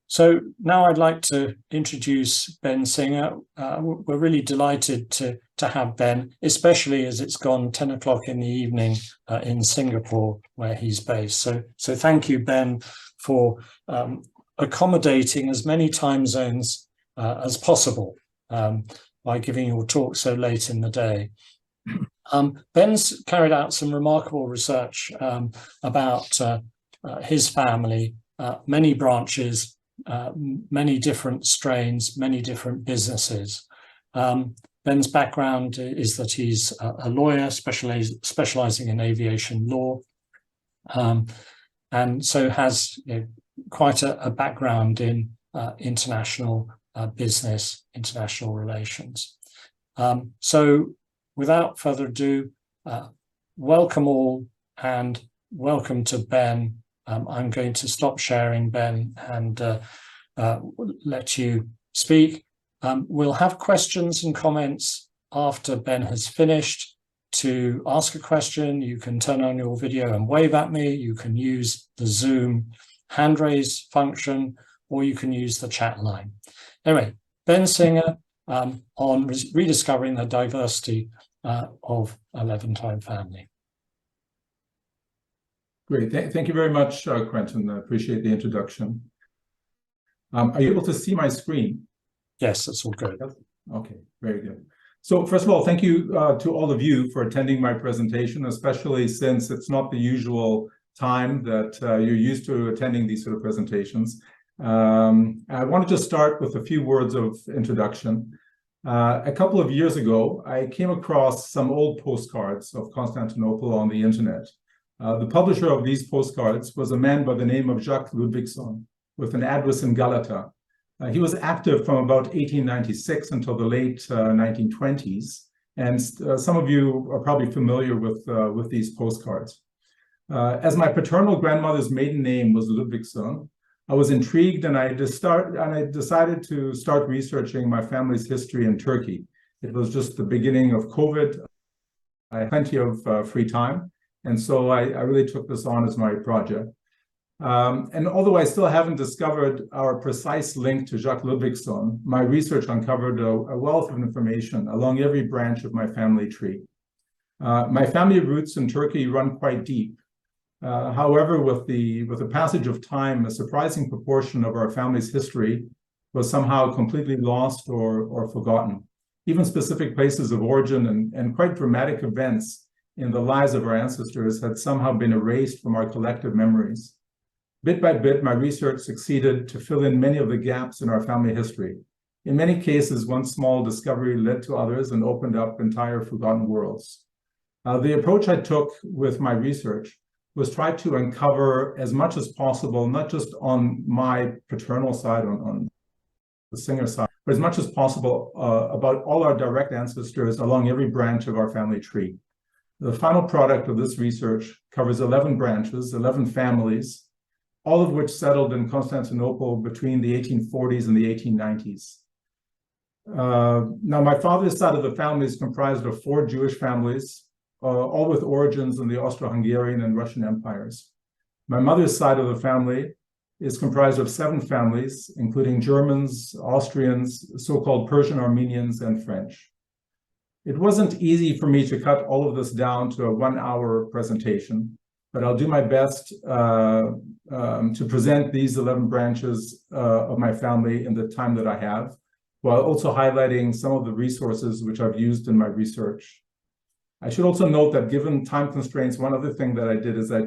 So now I'd like to introduce Ben Singer. We're really delighted to have Ben, especially as it's gone 10 o'clock in the evening in Singapore, where he's based. So thank you, Ben, for accommodating as many time zones as possible by giving your talk so late in the day. Ben's carried out some remarkable research about his family, many branches, many different strains, many different businesses. Ben's background is that he's a lawyer specializing in aviation law, and so has quite a background in international business, international relations. So without further ado, welcome all and welcome to Ben. I'm going to stop sharing, Ben, and let you speak. We'll have questions and comments after Ben has finished. To ask a question, you can turn on your video and wave at me. You can use the Zoom hand raise function, or you can use the chat line. Anyway, Ben Singer on rediscovering the diversity of a Levantine family. Great. Thank you very much, Quentin. I appreciate the introduction. Are you able to see my screen? Yes, that's all good. Okay, very good. So first of all, thank you to all of you for attending my presentation, especially since it's not the usual time that you're used to attending these sort of presentations. I want to just start with a few words of introduction. A couple of years ago, I came across some old postcards of Constantinople on the internet. The publisher of these postcards was a man by the name of Jacques Ludwigson, with an address in Galata. He was active from about 1896 until the late 1920s, and some of you are probably familiar with these postcards. As my paternal grandmother's maiden name was Ludwigson, I was intrigued, and I decided to start researching my family's history in Turkey. It was just the beginning of COVID. I had plenty of free time. And so I really took this on as my project. And although I still haven't discovered our precise link to Jacques Ludwigson, my research uncovered a wealth of information along every branch of my family tree. My family roots in Turkey run quite deep. However, with the passage of time, a surprising proportion of our family's history was somehow completely lost or forgotten. Even specific places of origin and quite dramatic events in the lives of our ancestors had somehow been erased from our collective memories. Bit by bit, my research succeeded to fill in many of the gaps in our family history. In many cases, one small discovery led to others and opened up entire forgotten worlds. The approach I took with my research was try to uncover as much as possible, not just on my paternal side, on the Singer side, but as much as possible about all our direct ancestors along every branch of our family tree. The final product of this research covers 11 branches, 11 families, all of which settled in Constantinople between the 1840s and the 1890s. Now, my father's side of the family is comprised of 4 Jewish families, all with origins in the Austro-Hungarian and Russian empires. My mother's side of the family is comprised of 7 families, including Germans, Austrians, so-called Persian Armenians, and French. It wasn't easy for me to cut all of this down to a 1-hour presentation, but I'll do my best to present these 11 branches of my family in the time that I have, while also highlighting some of the resources which I've used in my research. I should also note that given time constraints, one other thing that I did is I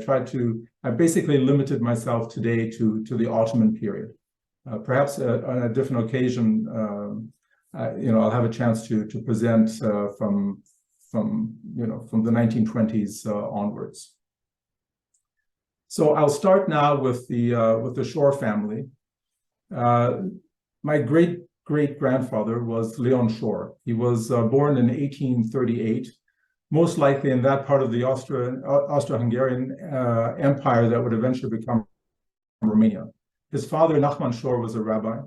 basically limited myself today to the Ottoman period. Perhaps on a different occasion, I'll have a chance to present from the 1920s onwards. So I'll start now with the Shore family. My great-great-grandfather was Leon Shore. He was born in 1838, most likely in that part of the Austro-Hungarian Empire that would eventually become Romania. His father, Nachman Shore, was a rabbi.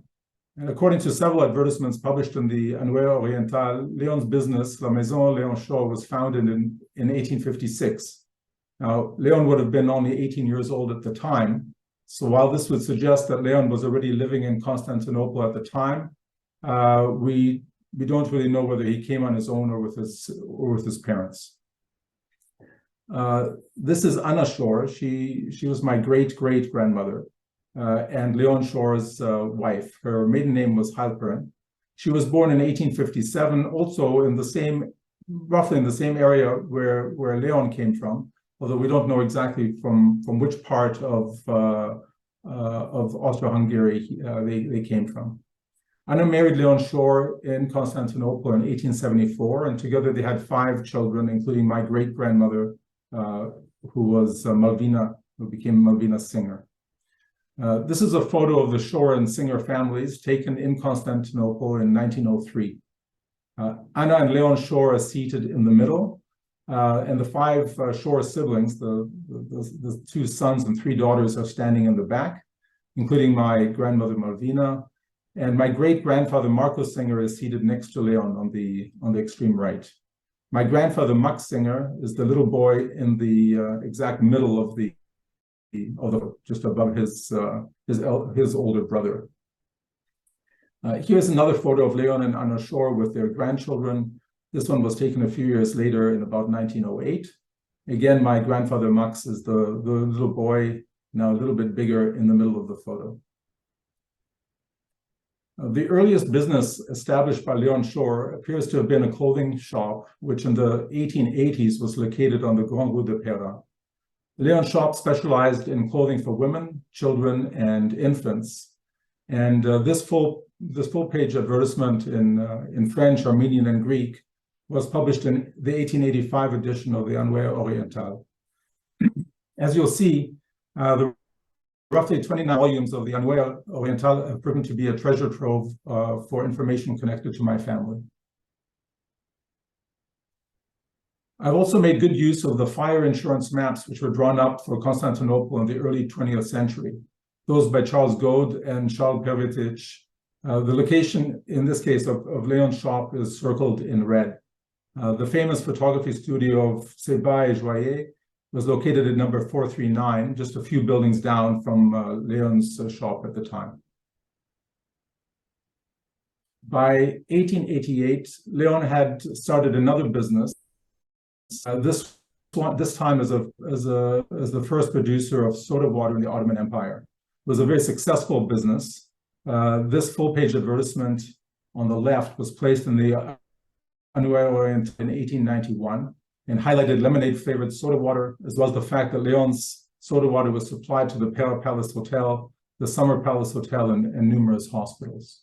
And according to several advertisements published in the Annuaire Orientale, Leon's business, La Maison Léon Shore, was founded in 1856. Now, Leon would have been only 18 years old at the time, So while this would suggest that Leon was already living in Constantinople at the time, we don't really know whether he came on his own or with his parents. This is Anna Shore. She was my great-great-grandmother and Leon Shore's wife. Her maiden name was Halpern. She was born in 1857, also in the same, roughly in the same area where Leon came from, although we don't know exactly from which part of Austro-Hungary they came from. Anna married Leon Shore in Constantinople in 1874, and together they had 5 children, including my great-grandmother, who was Malvina, who became Malvina Singer. This is a photo of the Shore and Singer families taken in Constantinople in 1903. Anna and Leon Shore are seated in the middle, and the 5 Shore siblings, the 2 sons and 3 daughters, are standing in the back, including my grandmother Malvina, and my great-grandfather Marco Singer is seated next to Leon on the extreme right. My grandfather Max Singer is the little boy in the exact middle of the just above his older brother. Here's another photo of Leon and Anna Shore with their grandchildren. This one was taken a few years later in about 1908. Again, my grandfather Max is the little boy, now a little bit bigger, in the middle of the photo. The earliest business established by Leon Shore appears to have been a clothing shop, which in the 1880s was located on the Grand Rue de Pera. Leon's shop specialized in clothing for women, children, and infants. And this full-page advertisement in French, Armenian, and Greek was published in the 1885 edition of the Annuaire Orientale. As you'll see, the roughly 29 volumes of the Annuaire Orientale have proven to be a treasure trove for information connected to my family. I've also made good use of the fire insurance maps which were drawn up for Constantinople in the early 20th century, those by Charles Gode and Charles Pervetich. The location, in this case, of Leon's shop is circled in red. The famous photography studio of Sebat et Joyer was located at number 439, just a few buildings down from Leon's shop at the time. By 1888, Leon had started another business. This time as the first producer of soda water in the Ottoman Empire. It was a very successful business. This full-page advertisement on the left was placed in the Annuaire Orientale in 1891 and highlighted lemonade-flavored soda water, as well as the fact that Leon's soda water was supplied to the Pera Palace Hotel, the Summer Palace Hotel, and numerous hospitals.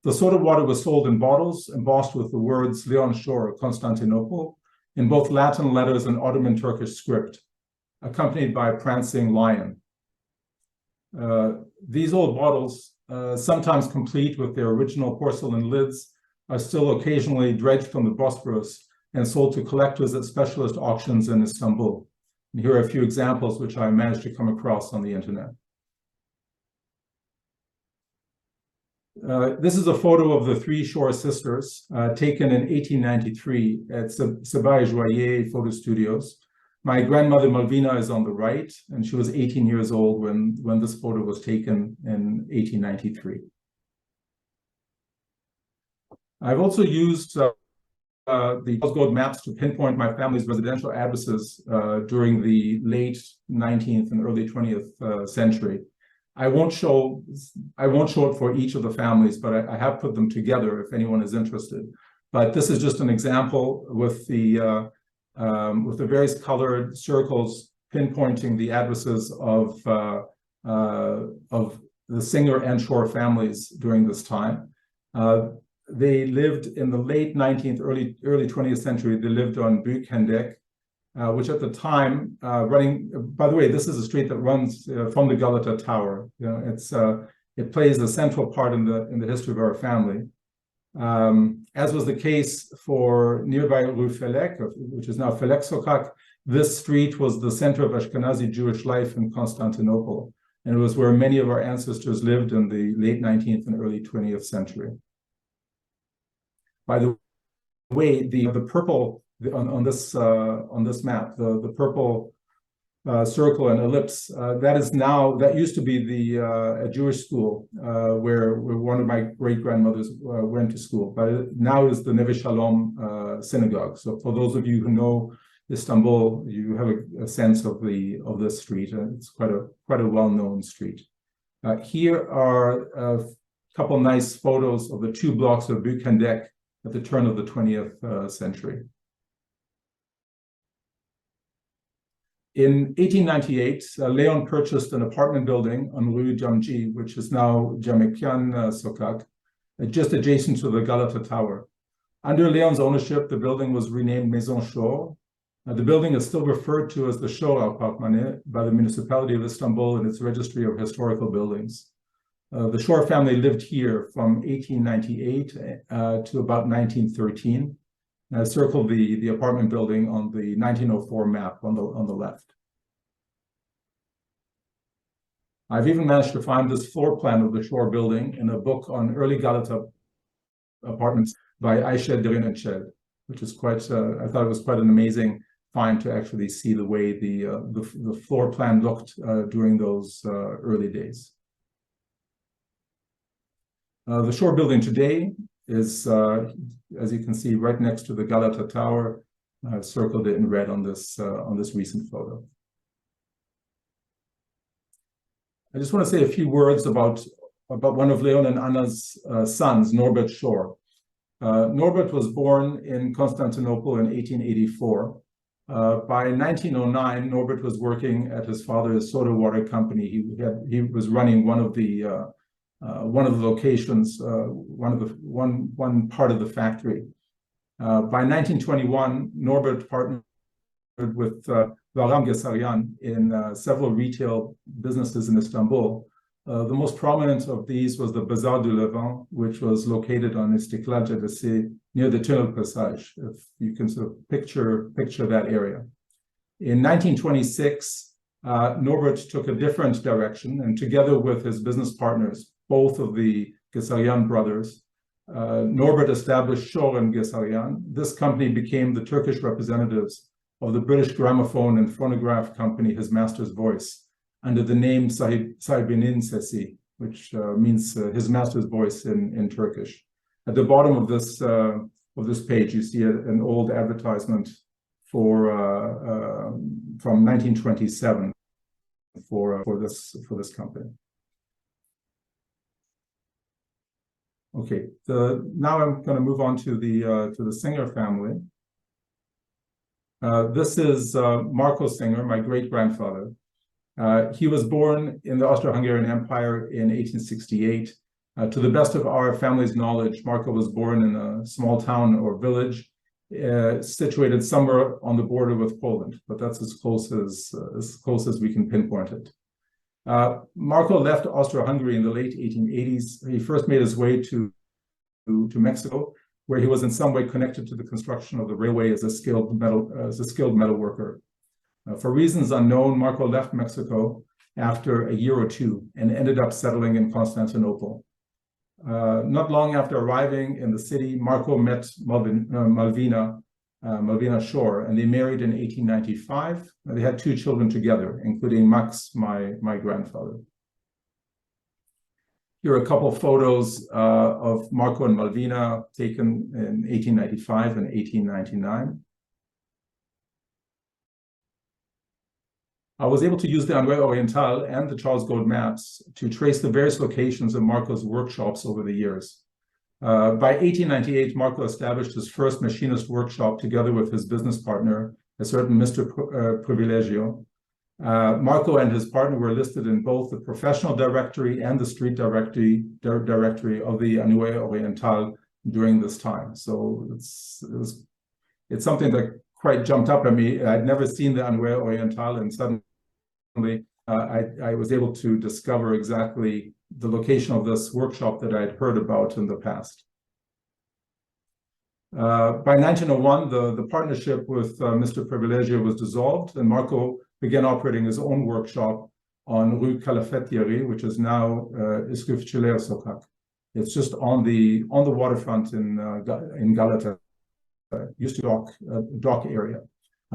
The soda water was sold in bottles embossed with the words Leon Shore, Constantinople, in both Latin letters and Ottoman Turkish script, accompanied by a prancing lion. These old bottles, sometimes complete with their original porcelain lids, are still occasionally dredged from the Bosporus and sold to collectors at specialist auctions in Istanbul. And here are a few examples which I managed to come across on the internet. This is a photo of the 3 Shore sisters taken in 1893 at Sebat et Joyer photo studios. My grandmother Malvina is on the right, and she was 18 years old when this photo was taken in 1893. I've also used the Charles maps to pinpoint my family's residential addresses during the late 19th and early 20th century. I won't show it for each of the families, but I have put them together if anyone is interested. But this is just an example with the various colored circles pinpointing the addresses of the Singer and Shore families during this time. They lived in the late 19th, early 20th century. They lived on Büyük Hendek, which at the time by the way, this is a street that runs from the Galata Tower. You know, it plays a central part in the history of our family. As was the case for nearby Rue Felek, which is now Felek Sokak, this street was the center of Ashkenazi Jewish life in Constantinople, and it was where many of our ancestors lived in the late 19th and early 20th century. By the way, the purple on this map, the purple circle and ellipse, that used to be a Jewish school where one of my great-grandmothers went to school, but now is the Neve Shalom synagogue. So for those of you who know Istanbul, you have a sense of this street. It's quite a well-known street. Here are a couple nice photos of the two blocks of Büyükhendek at the turn of the 20th century. In 1898, Leon purchased an apartment building on Rue Jamji, which is now Camekyan Sokak, just adjacent to the Galata Tower. Under Leon's ownership, the building was renamed Maison Shor. The building is still referred to as the Shor Apartmane by the municipality of Istanbul in its registry of historical buildings. The Shor family lived here from 1898 to about 1913. I circled the apartment building on the 1904 map on the left. I've even managed to find this floor plan of the Shor building in a book on early Galata apartments by Ayşe Derin, which is I thought it was quite an amazing find to actually see the way the floor plan looked during those early days. The Shor building today is, as you can see, right next to the Galata Tower. I've circled it in red on this recent photo. I just want to say a few words about one of Leon and Anna's sons, Norbert Shor. Norbert was born in Constantinople in 1884. By 1909, Norbert was working at his father's soda water company. He was running one of the locations, one part of the factory. By 1921, Norbert partnered with Bahram Gesaryan in several retail businesses in Istanbul. The most prominent of these was the Bazaar du Levant, which was located on Istiklal Caddesi near the Tunnel Passage, if you can sort of picture that area. In 1926, Norbert took a different direction, and together with his business partners, both of the Gesaryan brothers, Norbert established Shor and Gesaryan. This company became the Turkish representatives of the British gramophone and phonograph company, His Master's Voice, under the name Sahibinin Sesi, which means His Master's Voice in Turkish. At the bottom of this page, you see an old advertisement from 1927 for this company. Okay, now I'm going to move on to the Singer family. This is Marco Singer, my great-grandfather. He was born in the Austro-Hungarian Empire in 1868. To the best of our family's knowledge, Marco was born in a small town or village situated somewhere on the border with Poland, but that's as close as we can pinpoint it. Marco left Austro-Hungary in the late 1880s. He first made his way to Mexico, where he was in some way connected to the construction of the railway as a skilled metal worker. For reasons unknown, Marco left Mexico after a year or two and ended up settling in Constantinople. Not long after arriving in the city, Marco met Malvina Shor, and they married in 1895. They had 2 children together, including Max, my grandfather. Here are a couple of photos of Marco and Malvina taken in 1895 and 1899. I was able to use the Anouilh Oriental and the Charles Gode maps to trace the various locations of Marco's workshops over the years. By 1898, Marco established his first machinist workshop together with his business partner, a certain Mr. Privilegio. Marco and his partner were listed in both the professional directory and the street directory of the Anouilh Oriental during this time. So it's something that quite jumped up at me. I'd never seen the Anouilh Oriental, and suddenly I was able to discover exactly the location of this workshop that I'd heard about in the past. By 1901, the partnership with Mr. Privilegio was dissolved, and Marco began operating his own workshop on Rue Calafettieri, which is now Iskufçiler Sokak. It's just on the waterfront in Galata, used to dock area.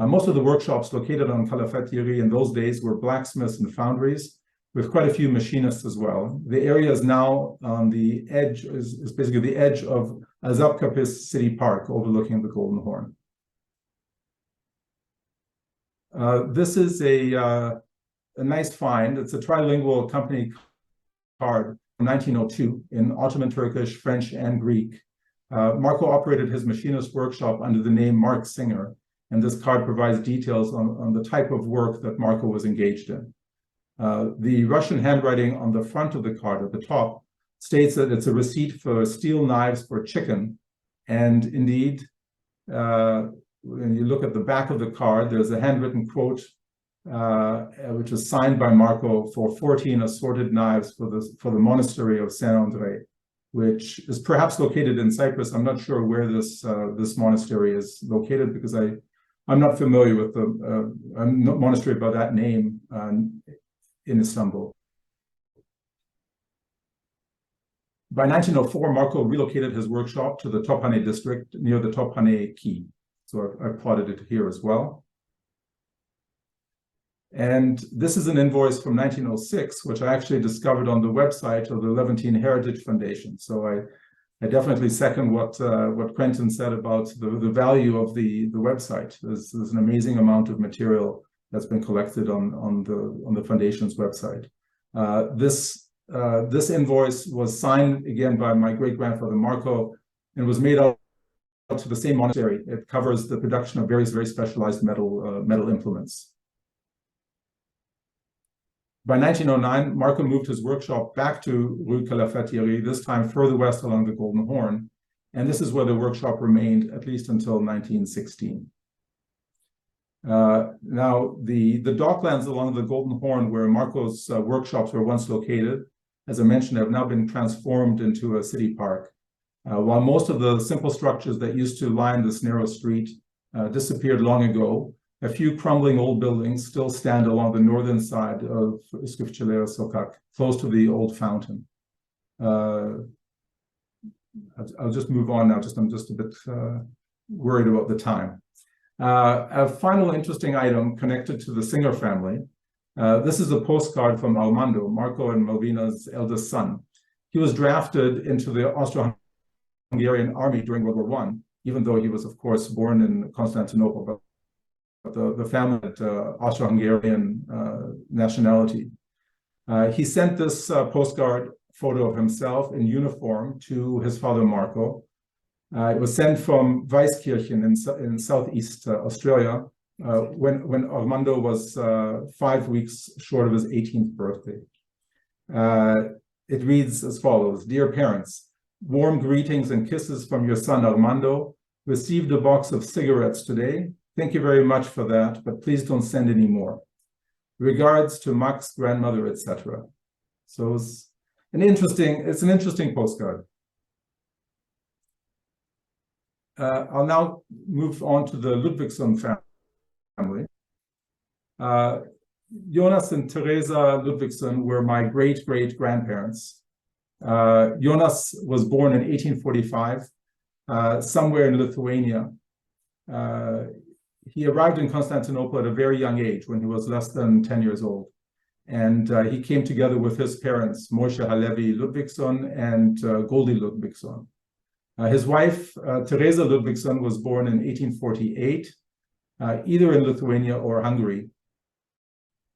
Most of the workshops located on Calafat-Yeri in those days were blacksmiths and foundries, with quite a few machinists as well. The area is now on the edge, is basically the edge of Azapkapis City Park, overlooking the Golden Horn. This is a nice find. It's a trilingual company card from 1902 in Ottoman Turkish, French, and Greek. Marco operated his machinist workshop under the name Mark Singer, and this card provides details on the type of work that Marco was engaged in. The Russian handwriting on the front of the card at the top states that it's a receipt for steel knives for chicken. And indeed, when you look at the back of the card, there's a handwritten quote, which is signed by Marco for 14 assorted knives for the monastery of Saint-André, which is perhaps located in Cyprus. I'm not sure where this monastery is located, because I'm not familiar with the monastery by that name in Istanbul. By 1904, Marco relocated his workshop to the Tophane district near the Tophane Quay. So I plotted it here as well. And this is an invoice from 1906, which I actually discovered on the website of the Levantine Heritage Foundation. So I definitely second what Quentin said about the value of the website. There's an amazing amount of material that's been collected on the foundation's website. This invoice was signed again by my great-grandfather Marco, and was made out to the same monastery. It covers the production of various very specialized metal implements. By 1909, Marco moved his workshop back to Rue Calafat-Yeri, this time further west along the Golden Horn, and this is where the workshop remained at least until 1916. Now, the docklands along the Golden Horn, where Marco's workshops were once located, as I mentioned, have now been transformed into a city park. While most of the simple structures that used to line this narrow street disappeared long ago, a few crumbling old buildings still stand along the northern side of Üsküpçeler Sokak, close to the old fountain. I'll just move on now. I'm just a bit worried about the time. A final interesting item connected to the Singer family. This is a postcard from Armando, Marco and Malvina's eldest son. He was drafted into the Austro-Hungarian army during World War I, even though he was, of course, born in Constantinople, but the family had Austro-Hungarian nationality. He sent this postcard photo of himself in uniform to his father, Marco. It was sent from Weiskirchen in southeast Australia when Armando was 5 weeks short of his 18th birthday. It reads as follows: Dear parents, warm greetings and kisses from your son Armando. Received a box of cigarettes today. Thank you very much for that, but please don't send any more. Regards to Max, grandmother, etc. So it's an interesting postcard. I'll now move on to the Ludvigson family. Jonas and Teresa Ludvigson were my great-great-grandparents. Jonas was born in 1845, somewhere in Lithuania. He arrived in Constantinople at a very young age, when he was less than 10 years old. And he came together with his parents, Moshe Halevi Ludvigson and Goldie Ludvigson. His wife, Teresa Ludvigson, was born in 1848, either in Lithuania or Hungary.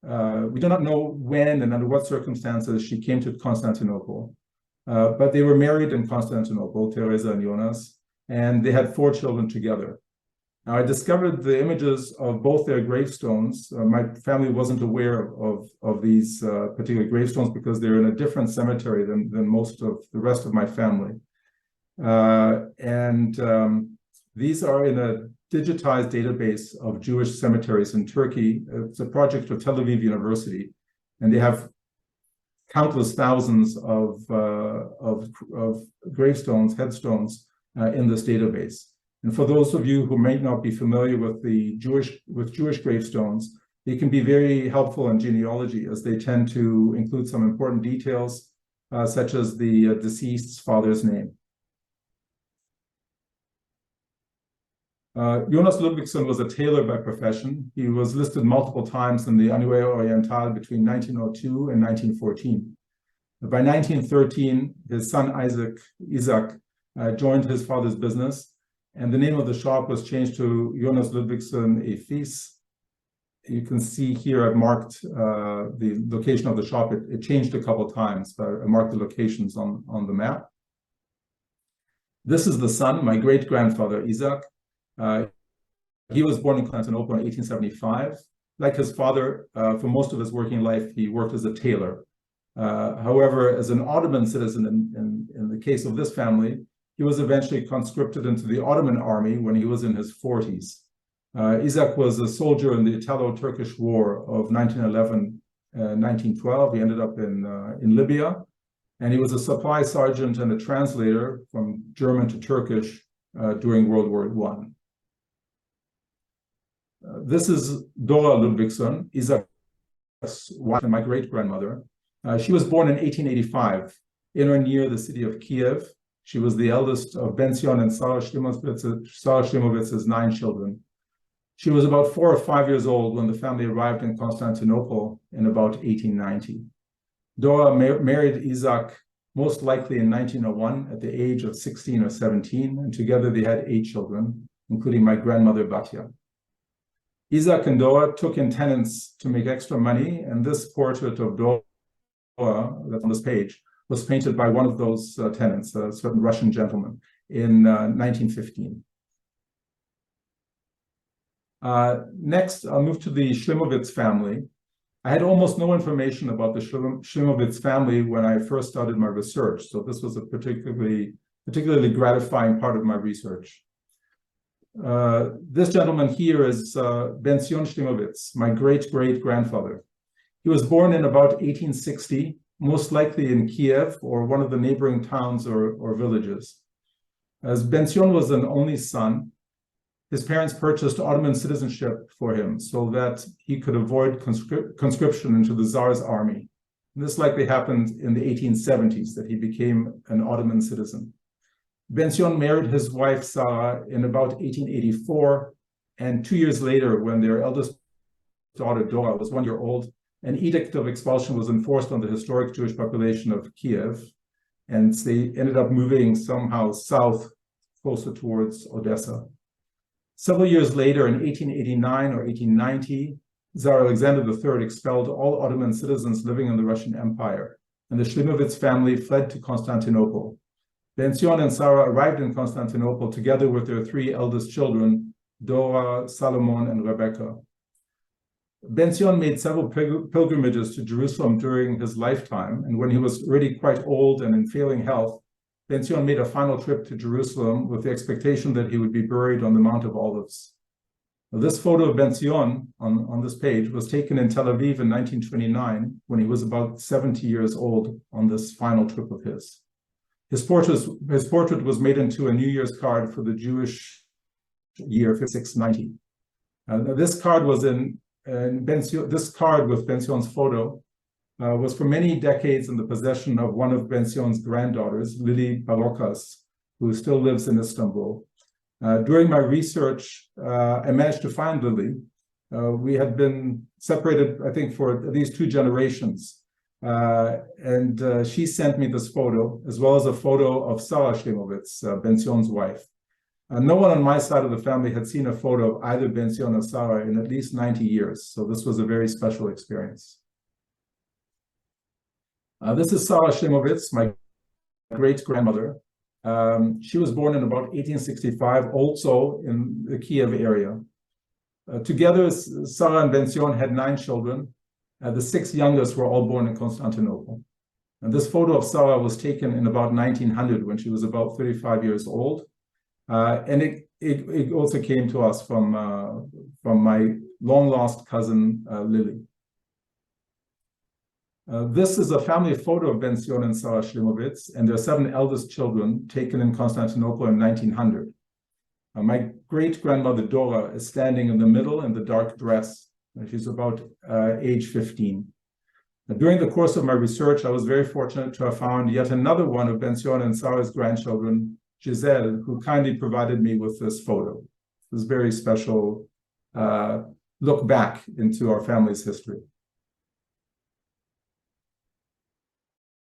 We do not know when and under what circumstances she came to Constantinople, but they were married in Constantinople, Teresa and Jonas, and they had 4 children together. Now, I discovered the images of both their gravestones. My family wasn't aware of these particular gravestones because they're in a different cemetery than most of the rest of my family. These are in a digitized database of Jewish cemeteries in Turkey. It's a project of Tel Aviv University, and they have countless thousands of gravestones, headstones in this database. And for those of you who may not be familiar with Jewish gravestones, they can be very helpful in genealogy, as they tend to include some important details, such as the deceased's father's name. Jonas Ludwigson was a tailor by profession. He was listed multiple times in the Annuaire Orientale between 1902 and 1914. By 1913, his son Isaac joined his father's business, and the name of the shop was changed to Jonas Ludwigson et Fils. You can see here I've marked the location of the shop. It changed a couple times, but I marked the locations on the map. This is the son, my great-grandfather, Isaac. He was born in Constantinople in 1875. Like his father, for most of his working life, he worked as a tailor. However, as an Ottoman citizen, in the case of this family, he was eventually conscripted into the Ottoman army when he was in his 40s. Isaac was a soldier in the Italo-Turkish War of 1911-1912. He ended up in Libya, and he was a supply sergeant and a translator from German to Turkish during World War I. This is Dora Ludwigson, Isaac's wife and my great-grandmother. She was born in 1885 in or near the city of Kiev. She was the eldest of Benzion and Sarah Slimovitz's 9 children. She was about 4 or 5 years old when the family arrived in Constantinople in about 1890. Dora married Isaac most likely in 1901 at the age of 16 or 17, and together they had 8 children, including my grandmother Batya. Isaac and Dora took in tenants to make extra money, and this portrait of Dora that's on this page was painted by one of those tenants, a certain Russian gentleman, in 1915. Next, I'll move to the Shlimovitz family. I had almost no information about the Shlimovitz family when I first started my research, so this was a particularly gratifying part of my research. This gentleman here is Benzion Shlimovitz, my great-great-grandfather. He was born in about 1860, most likely in Kiev or one of the neighboring towns or villages. As Benzion was an only son, his parents purchased Ottoman citizenship for him so that he could avoid conscription into the Tsar's army. And this likely happened in the 1870s, that he became an Ottoman citizen. Benzion married his wife Sarah in about 1884, and 2 years later, when their eldest daughter Dora was 1 year old, an edict of expulsion was enforced on the historic Jewish population of Kiev, and they ended up moving somehow south, closer towards Odessa. Several years later, in 1889 or 1890, Tsar Alexander III expelled all Ottoman citizens living in the Russian Empire, and the Shlimovitz family fled to Constantinople. Benzion and Sarah arrived in Constantinople together with their 3 eldest children, Dora, Salomon, and Rebecca. Benzion made several pilgrimages to Jerusalem during his lifetime, and when he was already quite old and in failing health, Benzion made a final trip to Jerusalem with the expectation that he would be buried on the Mount of Olives. This photo of Benzion on this page was taken in Tel Aviv in 1929, when he was about 70 years old on this final trip of his. His portrait was made into a New Year's card for the Jewish year 5690. This card was this card with Benzion's photo was for many decades in the possession of one of Benzion's granddaughters, Lily Barokas, who still lives in Istanbul. During my research, I managed to find Lily. We had been separated, I think, for at least 2 generations. And she sent me this photo, as well as a photo of Sarah Shlimovitz, Benzion's wife. No one on my side of the family had seen a photo of either Benzion or Sarah in at least 90 years, so this was a very special experience. This is Sarah Shlimovitz, my great-grandmother. She was born in about 1865, also in the Kiev area. Together, Sarah and Benzion had 9 children. The 6 youngest were all born in Constantinople. And this photo of Sarah was taken in about 1900, when she was about 35 years old. And it also came to us from my long-lost cousin, Lily. This is a family photo of Benzion and Sarah Shlimovitz and their 7 eldest children, taken in Constantinople in 1900. My great-grandmother Dora is standing in the middle in the dark dress. She's about age 15. During the course of my research, I was very fortunate to have found yet another one of Benzion and Sarah's grandchildren, Giselle, who kindly provided me with this photo. very special look back into our family's history.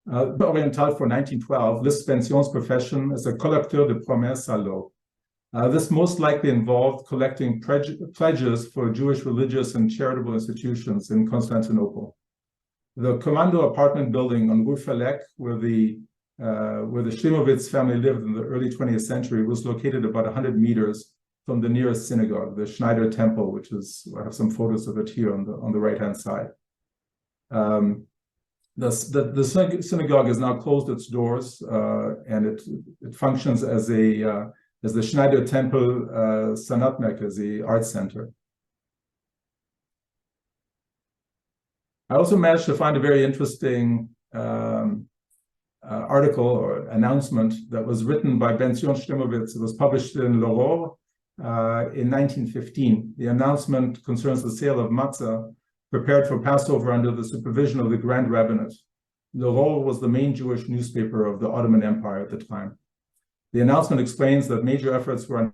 Oriental for 1912 lists Pension's profession as a collecteur de promesses à l'eau. This most likely involved collecting pledges for Jewish religious and charitable institutions in Constantinople. The Commando apartment building on Rue Felek, where the Shlimovitz family lived in the early 20th century, was located about 100 meters from the nearest synagogue, the Schneider Temple, which is, I have some photos of it here on the right-hand side. The synagogue has now closed its doors, and it functions as the Schneider Temple Sanatmek, as the art center. I also managed to find a very interesting article or announcement that was written by Benzion Shlimovitz. It was published in L'Aurore in 1915. The announcement concerns the sale of matzah prepared for Passover under the supervision of the Grand Rabbinate. L'Aurore was the main Jewish newspaper of the Ottoman Empire at the time. The announcement explains that major efforts were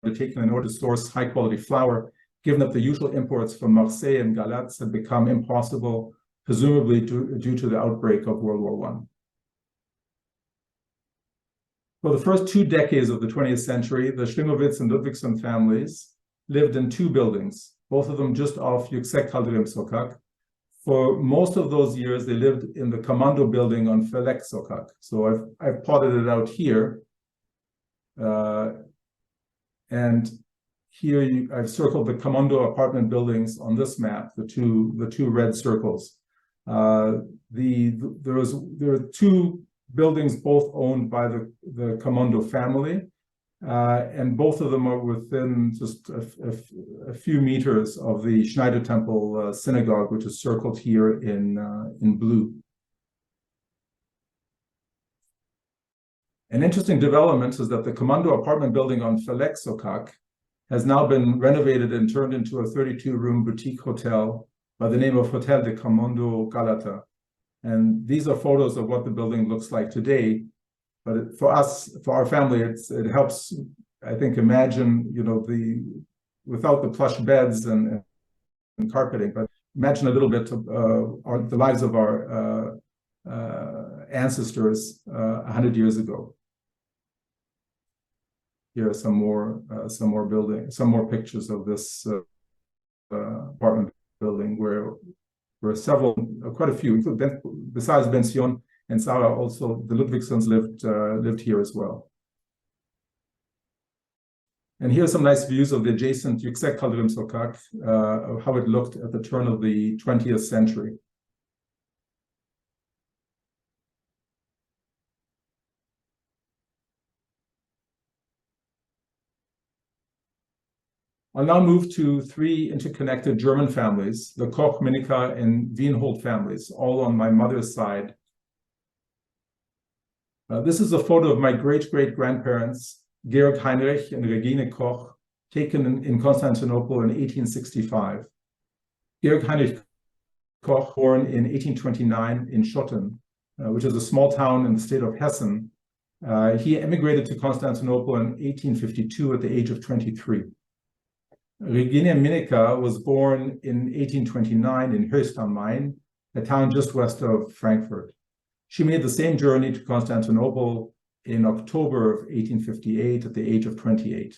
undertaken in order to source high-quality flour, given that the usual imports from Marseille and Galatz had become impossible, presumably due to the outbreak of World War I. For the first 2 decades of the 20th century, the Shlimovitz and Ludwigson families lived in 2 buildings, both of them just off Yüksek Kaldırım Sokak. For most of those years, they lived in the Commando building on Felek Sokak. So I've plotted it out here. And here I've circled the Commando apartment buildings on this map, the two red circles. There are 2 buildings both owned by the Commando family, and both of them are within just a few meters of the Schneider Temple synagogue, which is circled here in blue. An interesting development is that the Commando apartment building on Felek Sokak has now been renovated and turned into a 32-room boutique hotel by the name of Hotel de Commando Galata. And these are photos of what the building looks like today. But for us, for our family, it helps, I think, imagine, without the plush beds and carpeting, but imagine a little bit of the lives of our ancestors 100 years ago. Here are some more pictures of this apartment building where quite a few, besides Benzion and Sarah, also the Ludwigsons lived here as well. And here are some nice views of the adjacent Yüksek Kaldırım Sokak, of how it looked at the turn of the 20th century. I'll now move to 3 interconnected German families, the Koch, Minneker, and Wienhold families, all on my mother's side. This is a photo of my great-great-grandparents, Georg Heinrich and Regine Koch, taken in Constantinople in 1865. Georg Heinrich Koch, born in 1829 in Schotten, which is a small town in the state of Hessen. He emigrated to Constantinople in 1852 at the age of 23. Regine Minneker was born in 1829 in Höchst am Main, a town just west of Frankfurt. She made the same journey to Constantinople in October of 1858 at the age of 28.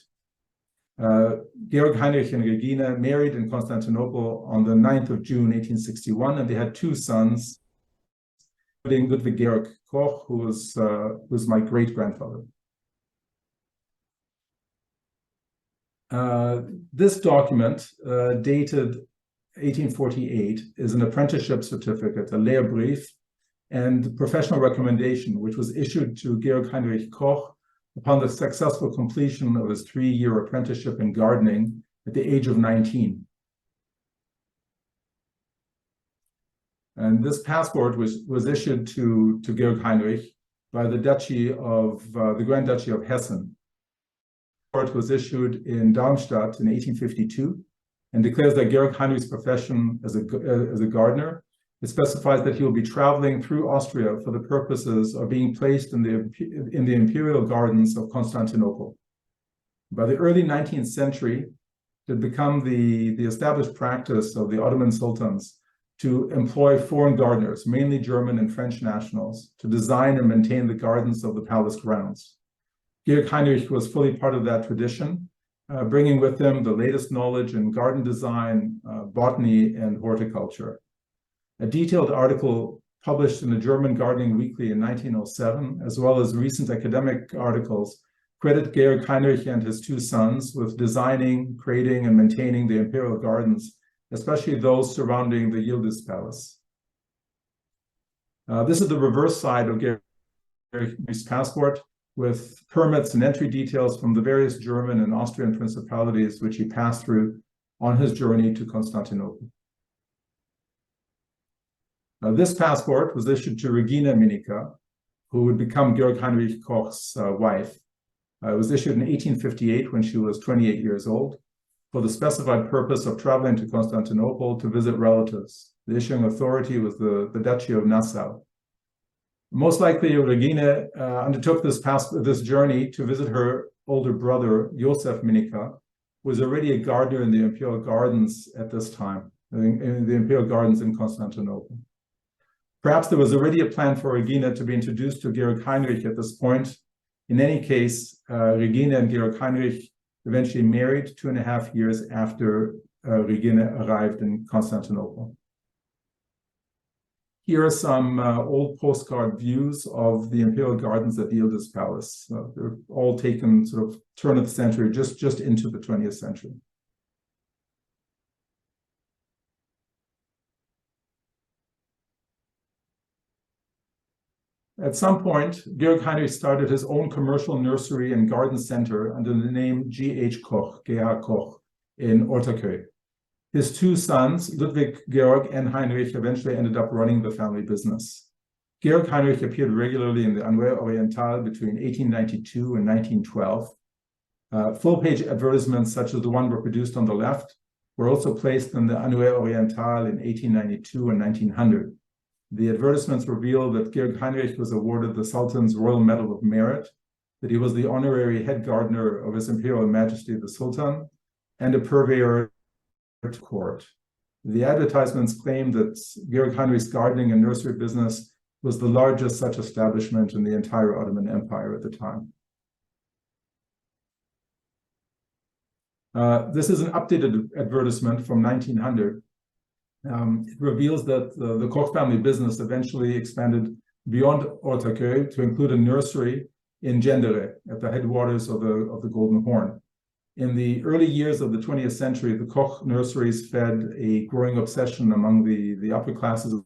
Georg Heinrich and Regine married in Constantinople on the 9th of June, 1861, and they had 2 sons, including Ludwig Georg Koch, who was my great-grandfather. This document, dated 1848, is an apprenticeship certificate, a Lehrbrief, and professional recommendation, which was issued to Georg Heinrich Koch upon the successful completion of his 3-year apprenticeship in gardening at the age of 19. And this passport was issued to Georg Heinrich by the Duchy of the Grand Duchy of Hessen. The passport was issued in Darmstadt in 1852 and declares that Georg Heinrich's profession as a gardener. It specifies that he will be traveling through Austria for the purposes of being placed in the imperial gardens of Constantinople. By the early 19th century, it had become the established practice of the Ottoman sultans to employ foreign gardeners, mainly German and French nationals, to design and maintain the gardens of the palace grounds. Georg Heinrich was fully part of that tradition, bringing with him the latest knowledge in garden design, botany, and horticulture. A detailed article published in the German Gardening Weekly in 1907, as well as recent academic articles, credit Georg Heinrich and his two sons with designing, creating, and maintaining the imperial gardens, especially those surrounding the Yildiz Palace. This is the reverse side of Georg Heinrich's passport, with permits and entry details from the various German and Austrian principalities which he passed through on his journey to Constantinople. This passport was issued to Regina Minica, who would become Georg Heinrich Koch's wife. It was issued in 1858 when she was 28 years old, for the specified purpose of traveling to Constantinople to visit relatives. The issuing authority was the Duchy of Nassau. Most likely, Regina undertook this journey to visit her older brother, Josef Minica, who was already a gardener in the imperial gardens at this time, in the imperial gardens in Constantinople. Perhaps there was already a plan for Regina to be introduced to Georg Heinrich at this point. In any case, Regina and Georg Heinrich eventually married 2.5 years after Regina arrived in Constantinople. Here are some old postcard views of the imperial gardens at the Yildiz Palace. They're all taken sort of turn of the century, just into the 20th century. At some point, Georg Heinrich started his own commercial nursery and garden center under the name G.H. Koch, G.H. Koch, in Ortaköy. His two sons, Ludwig Georg and Heinrich, eventually ended up running the family business. Georg Heinrich appeared regularly in the Annuaire Orientale between 1892 and 1912. Full-page advertisements, such as the one reproduced on the left, were also placed in the Annuaire Orientale in 1892 and 1900. The advertisements reveal that Georg Heinrich was awarded the Sultan's Royal Medal of Merit, that he was the honorary head gardener of His Imperial Majesty the Sultan, and a purveyor to court. The advertisements claim that Georg Heinrich's gardening and nursery business was the largest such establishment in the entire Ottoman Empire at the time. This is an updated advertisement from 1900. It reveals that the Koch family business eventually expanded beyond Ortaköy to include a nursery in Cendere at the headwaters of the Golden Horn. In the early years of the 20th century, the Koch nurseries fed a growing obsession among the upper classes of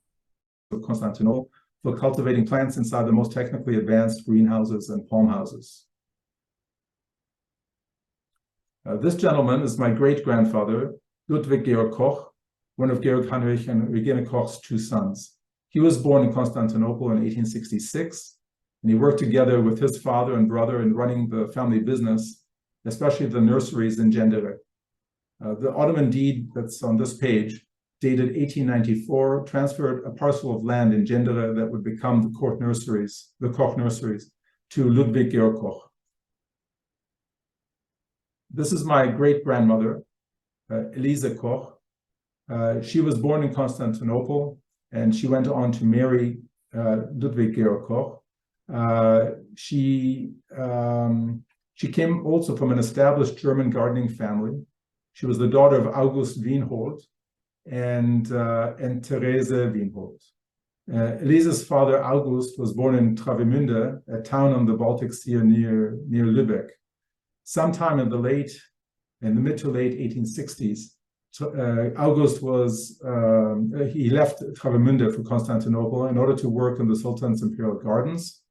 Constantinople for cultivating plants inside the most technically advanced greenhouses and palm houses. This gentleman is my great-grandfather, Ludwig Georg Koch, one of Georg Heinrich and Regina Koch's two sons. He was born in Constantinople in 1866, and he worked together with his father and brother in running the family business, especially the nurseries in Cendere. The Ottoman deed that's on this page, dated 1894, transferred a parcel of land in Cendere that would become the Koch nurseries, to Ludwig Georg Koch. This is my great-grandmother, Elise Koch. She was born in Constantinople, and she went on to marry Ludwig Georg Koch. She came also from an established German gardening family. She was the daughter of August Wienhold and Therese Wienhold. Elise's father, August, was born in Travemünde, a town on the Baltic Sea near Lübeck. Sometime in the mid to late 1860s, August he left Travemünde for Constantinople in order to work in the Sultan's imperial gardens.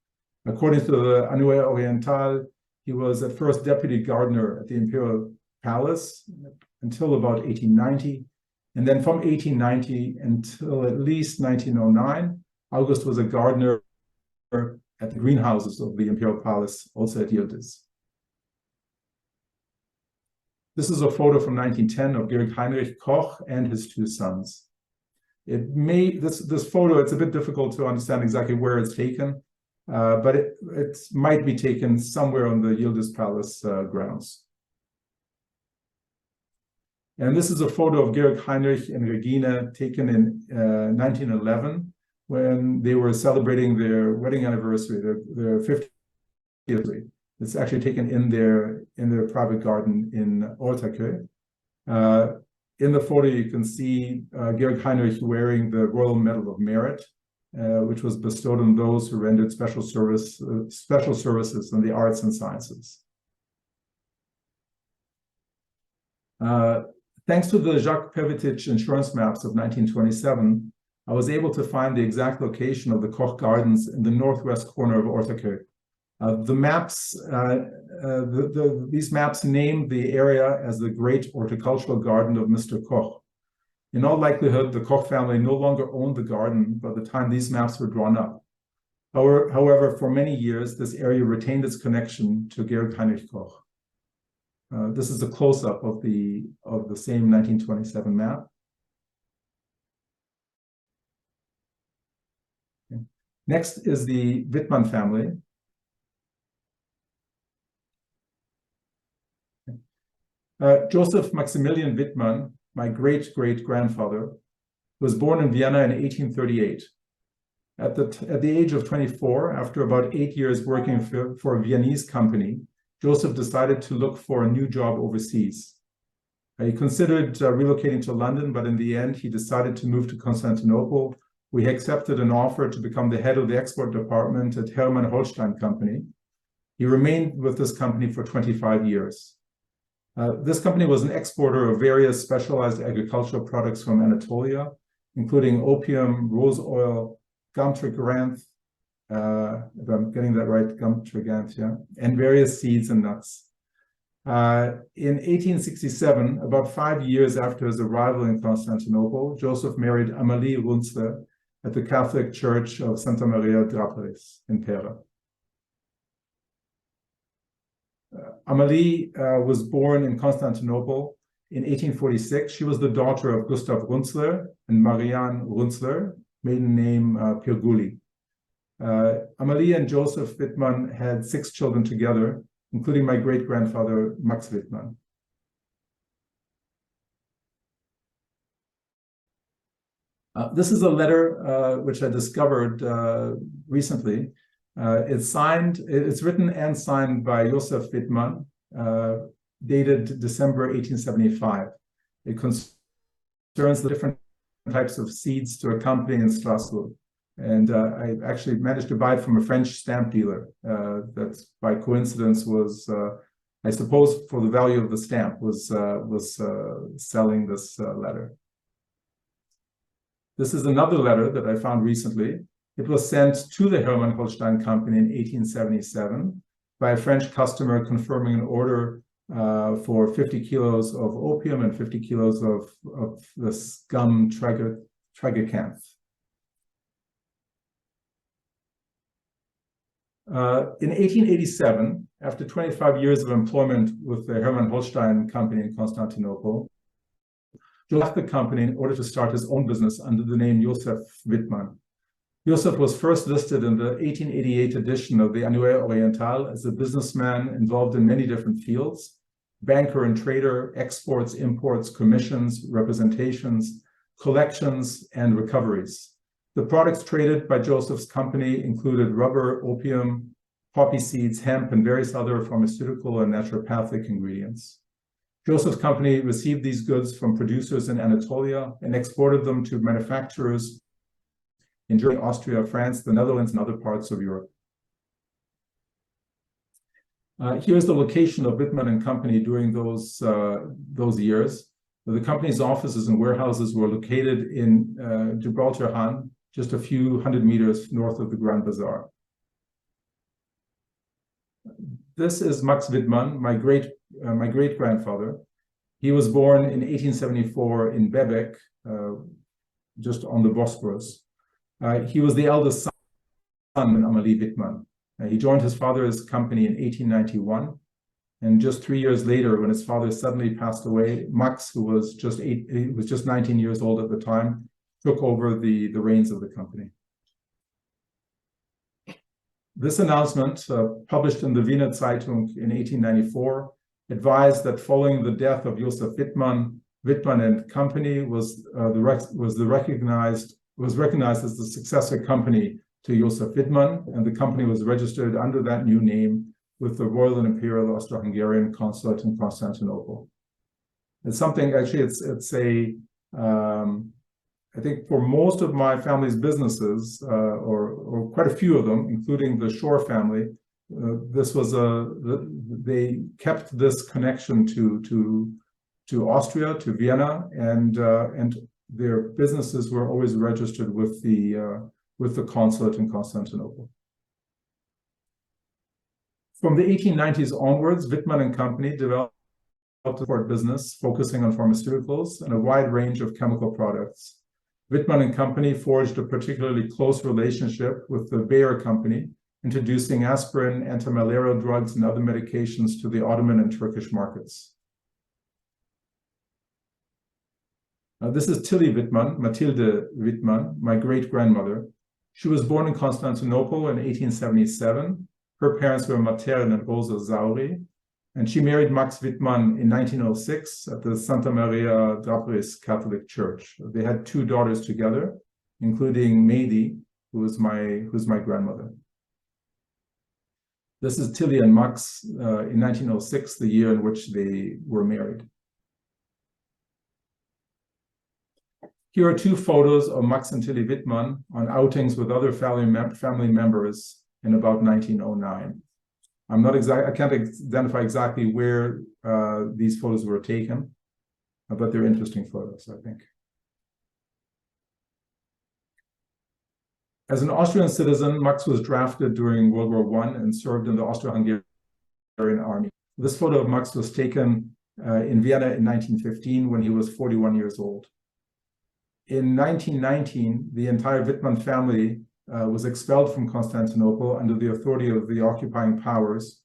According to the Annuaire Orientale, he was at first deputy gardener at the imperial palace until about 1890. And then from 1890 until at least 1909, August was a gardener at the greenhouses of the imperial palace, also at Yildiz. This is a photo from 1910 of Georg Heinrich Koch and his two sons. This photo, it's a bit difficult to understand exactly where it's taken, but it might be taken somewhere on the Yildiz Palace grounds. And this is a photo of Georg Heinrich and Regine taken in 1911 when they were celebrating their wedding anniversary, their 50th anniversary. It's actually taken in their private garden in Ortaköy. In the photo, you can see Georg Heinrich wearing the Royal Medal of Merit, which was bestowed on those who rendered special services in the arts and sciences. Thanks to the Jacques Pervetich insurance maps of 1927, I was able to find the exact location of the Koch Gardens in the northwest corner of Ortaköy. These maps name the area as the Great Horticultural Garden of Mr. Koch. In all likelihood, the Koch family no longer owned the garden by the time these maps were drawn up. However, for many years, this area retained its connection to Georg Heinrich Koch. This is a close-up of the same 1927 map. Okay. Next is the Wittmann family. Joseph Maximilian Wittmann, my great-great-grandfather, was born in Vienna in 1838. At the age of 24, after about 8 years working for a Viennese company, Joseph decided to look for a new job overseas. He considered relocating to London, but in the end, he decided to move to Constantinople, where he accepted an offer to become the head of the export department at Hermann Holstein Company. He remained with this company for 25 years. This company was an exporter of various specialized agricultural products from Anatolia, including opium, rose oil, gum tragacanth, if I'm getting that right, gum tragacanth, yeah, and various seeds and nuts. In 1867, about 5 years after his arrival in Constantinople, Joseph married Amalie Runzler at the Catholic Church of Santa Maria Draperis in Pera. Amalie was born in Constantinople in 1846. She was the daughter of Gustav Runzler and Marianne Runzler, maiden name Pirguli. Amalie and Joseph Wittmann had 6 children together, including my great-grandfather, Max Wittmann. This is a letter which I discovered recently. It's written and signed by Joseph Wittmann, dated December 1875. It concerns the different types of seeds to a company in Strasbourg. And I actually managed to buy it from a French stamp dealer that by coincidence was, I suppose for the value of the stamp, was selling this letter. This is another letter that I found recently. It was sent to the Hermann Holstein Company in 1877 by a French customer confirming an order for 50 kilos of opium and 50 kilos of this gum tragacanth. In 1887, after 25 years of employment with the Hermann Holstein Company in Constantinople, he left the company in order to start his own business under the name Joseph Wittmann. Joseph was first listed in the 1888 edition of the Annuaire Orientale as a businessman involved in many different fields: banker and trader, exports, imports, commissions, representations, collections, and recoveries. The products traded by Joseph's company included rubber, opium, poppy seeds, hemp, and various other pharmaceutical and naturopathic ingredients. Joseph's company received these goods from producers in Anatolia and exported them to manufacturers in Germany, Austria, France, the Netherlands, and other parts of Europe. Here's the location of Wittmann and Company during those years. The company's offices and warehouses were located in Gibraltar Han, just a few hundred meters north of the Grand Bazaar. This is Max Wittmann, my great-grandfather. He was born in 1874 in Bebek, just on the Bosporus. He was the eldest son of Amalie Wittmann. He joined his father's company in 1891, and just 3 years later, when his father suddenly passed away, Max, who was just 19 years old at the time, took over the reins of the company. This announcement, published in the Wiener Zeitung in 1894, advised that following the death of Joseph Wittmann, Wittmann and Company was recognized as the successor company to Joseph Wittmann, and the company was registered under that new name with the Royal and Imperial Austro-Hungarian Consulate in Constantinople. It's something, actually, I think for most of my family's businesses, or quite a few of them, including the Shore family, they kept this connection to Austria, to Vienna, and their businesses were always registered with the consulate in Constantinople. From the 1890s onwards, Wittmann and Company developed a support business focusing on pharmaceuticals and a wide range of chemical products. Wittmann and Company forged a particularly close relationship with the Bayer Company, introducing aspirin, anti-malarial drugs, and other medications to the Ottoman and Turkish markets. This is Tilly Wittmann, Mathilde Wittmann, my great-grandmother. She was born in Constantinople in 1877. Her parents were Matern and Rosa Sauri, and she married Max Wittmann in 1906 at the Santa Maria Drapris Catholic Church. They had 2 daughters together, including Mehdi, who's my grandmother. This is Tilly and Max in 1906, the year in which they were married. Here are 2 photos of Max and Tilly Wittmann on outings with other family members in about 1909. I can't identify exactly where these photos were taken, but they're interesting photos, I think. As an Austrian citizen, Max was drafted during World War I and served in the Austro-Hungarian army. This photo of Max was taken in Vienna in 1915 when he was 41 years old. In 1919, the entire Wittmann family was expelled from Constantinople under the authority of the occupying powers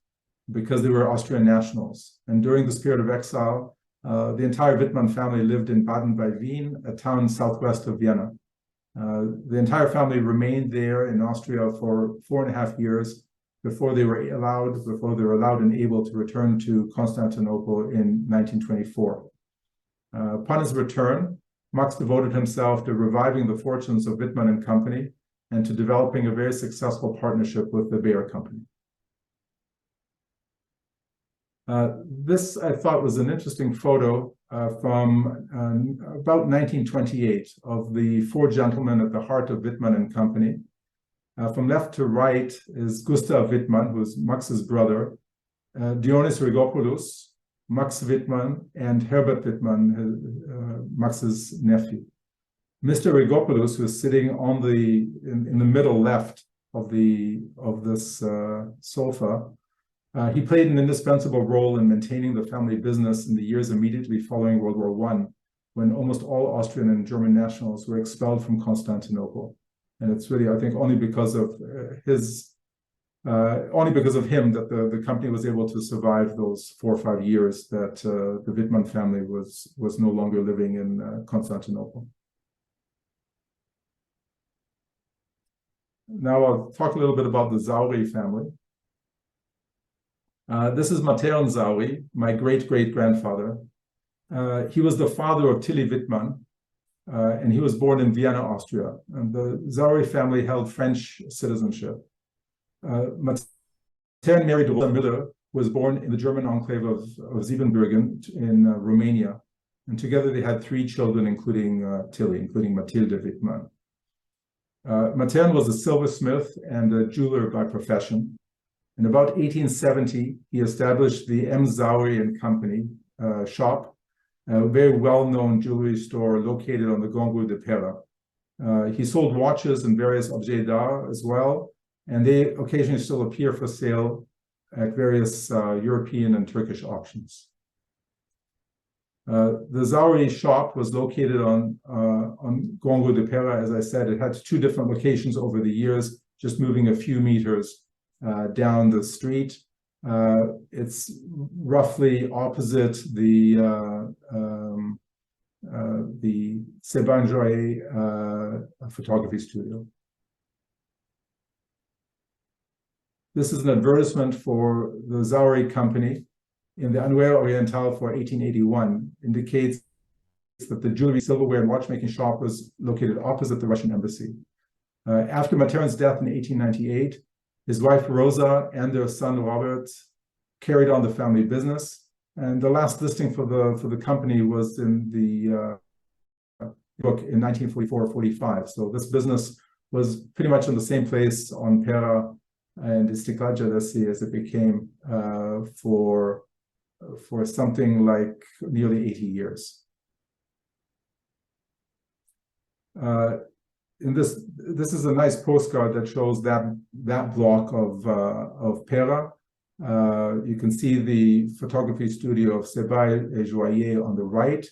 because they were Austrian nationals. And during this period of exile, the entire Wittmann family lived in Baden bei Wien, a town southwest of Vienna. The entire family remained there in Austria for 4.5 years before they were allowed and able to return to Constantinople in 1924. Upon his return, Max devoted himself to reviving the fortunes of Wittmann and Company and to developing a very successful partnership with the Bayer Company. This, I thought, was an interesting photo from about 1928 of the 4 gentlemen at the heart of Wittmann and Company. From left to right is Gustav Wittmann, who is Max's brother, Dionys Rigopoulos, Max Wittmann, and Herbert Wittmann, Max's nephew. Mr. Rigopoulos, who is sitting in the middle left of this sofa, he played an indispensable role in maintaining the family business in the years immediately following World War I, when almost all Austrian and German nationals were expelled from Constantinople. And it's really, I think, only because of him that the company was able to survive those 4 or 5 years that the Wittmann family was no longer living in Constantinople. Now I'll talk a little bit about the Sauri family. This is Matern Sauri, my great-great-grandfather. He was the father of Tilly Wittmann, and he was born in Vienna, Austria. And the Sauri family held French citizenship. Matern married Rosa Müller, who was born in the German enclave of Siebenbürgen in Romania. And together they had 3 children, including Tilly, including Mathilde Wittmann. Matern was a silversmith and a jeweler by profession. In about 1870, he established the M. Sauri and Company shop, a very well-known jewelry store located on the Gongul de Pera. He sold watches and various objets d'art as well, and they occasionally still appear for sale at various European and Turkish auctions. The Sauri shop was located on Gongul de Pera. As I said, it had 2 different locations over the years, just moving a few meters down the street. It's roughly opposite the Sebanjoy photography studio. This is an advertisement for the Sauri Company in the Annuaire Oriental for 1881. Indicates that the jewelry, silverware, and watchmaking shop was located opposite the Russian embassy. After Matern's death in 1898, his wife Rosa and their son Robert carried on the family business. And the last listing for the company was in the book in 1944-45. So this business was pretty much in the same place on Pera and Istiklal Caddesi as it became for something like nearly 80 years. This is a nice postcard that shows that block of Pera. You can see the photography studio of Sebay et Joaillier on the right,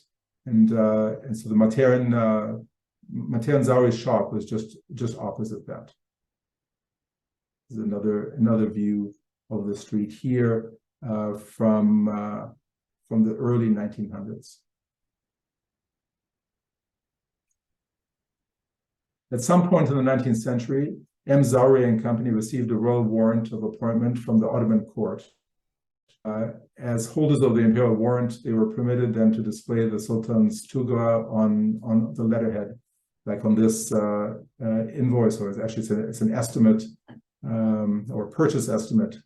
and so the Matern Zauri shop was just opposite that. This is another view of the street here from the early 1900s. At some point in the 19th century, M. Zauri and Company received a royal warrant of appointment from the Ottoman court. As holders of the imperial warrant, they were permitted then to display the Sultan's tugra on the letterhead, like on this invoice, or it's an estimate or purchase estimate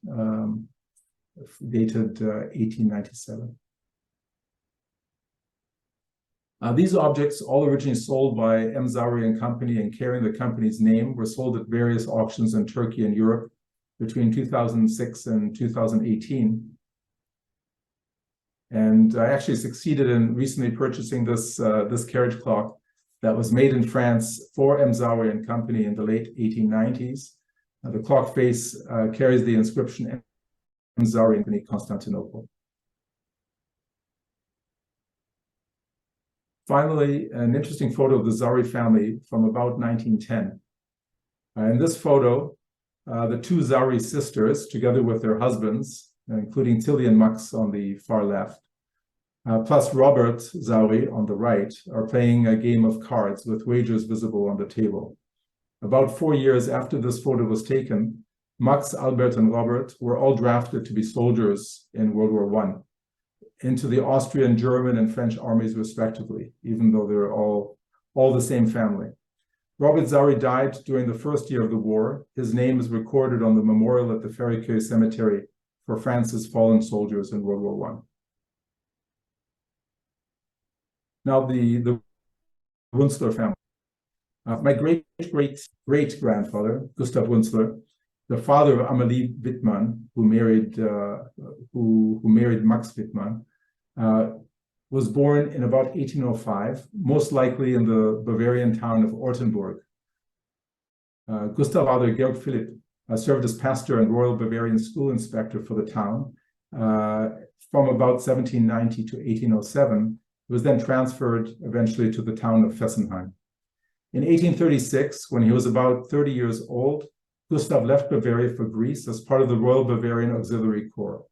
dated 1897. These objects, all originally sold by M. Zauri and Company and carrying the company's name, were sold at various auctions in Turkey and Europe between 2006 and 2018. And I actually succeeded in recently purchasing this carriage clock that was made in France for M. Zauri and Company in the late 1890s. The clock face carries the inscription M. Zauri and Company, Constantinople. Finally, an interesting photo of the Zauri family from about 1910. In this photo, the two Zauri sisters, together with their husbands, including Tilly and Max on the far left, plus Robert Zauri on the right, are playing a game of cards with wagers visible on the table. About 4 years after this photo was taken, Max, Albert, and Robert were all drafted to be soldiers in World War I into the Austrian, German, and French armies respectively, even though they're all the same family. Robert Zauri died during the first year of the war. His name is recorded on the memorial at the Ferriqueux Cemetery for France's fallen soldiers in World War I. Now, the Wunzler family. My great-great-great-grandfather, Gustav Wunzler, the father of Amelie Wittmann, who married Max Wittmann, was born in about 1805, most likely in the Bavarian town of Ortenburg. Gustav's father, Georg Philipp, served as pastor and royal Bavarian school inspector for the town from about 1790 to 1807. He was then transferred eventually to the town of Fessenheim. In 1836, when he was about 30 years old, Gustav left Bavaria for Greece as part of the Royal Bavarian Auxiliary Corps.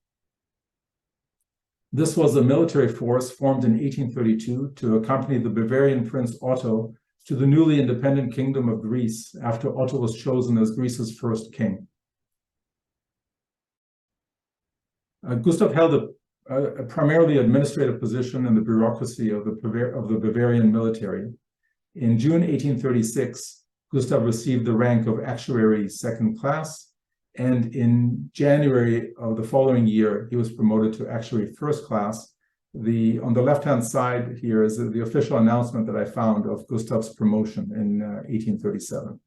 This was a military force formed in 1832 to accompany the Bavarian Prince Otto to the newly independent Kingdom of Greece after Otto was chosen as Greece's first king. Gustav held a primarily administrative position in the bureaucracy of the Bavarian military. In June 1836, Gustav received the rank of actuary second class, and in January of the following year, he was promoted to actuary first class. On the left-hand side here is the official announcement that I found of Gustav's promotion in 1837.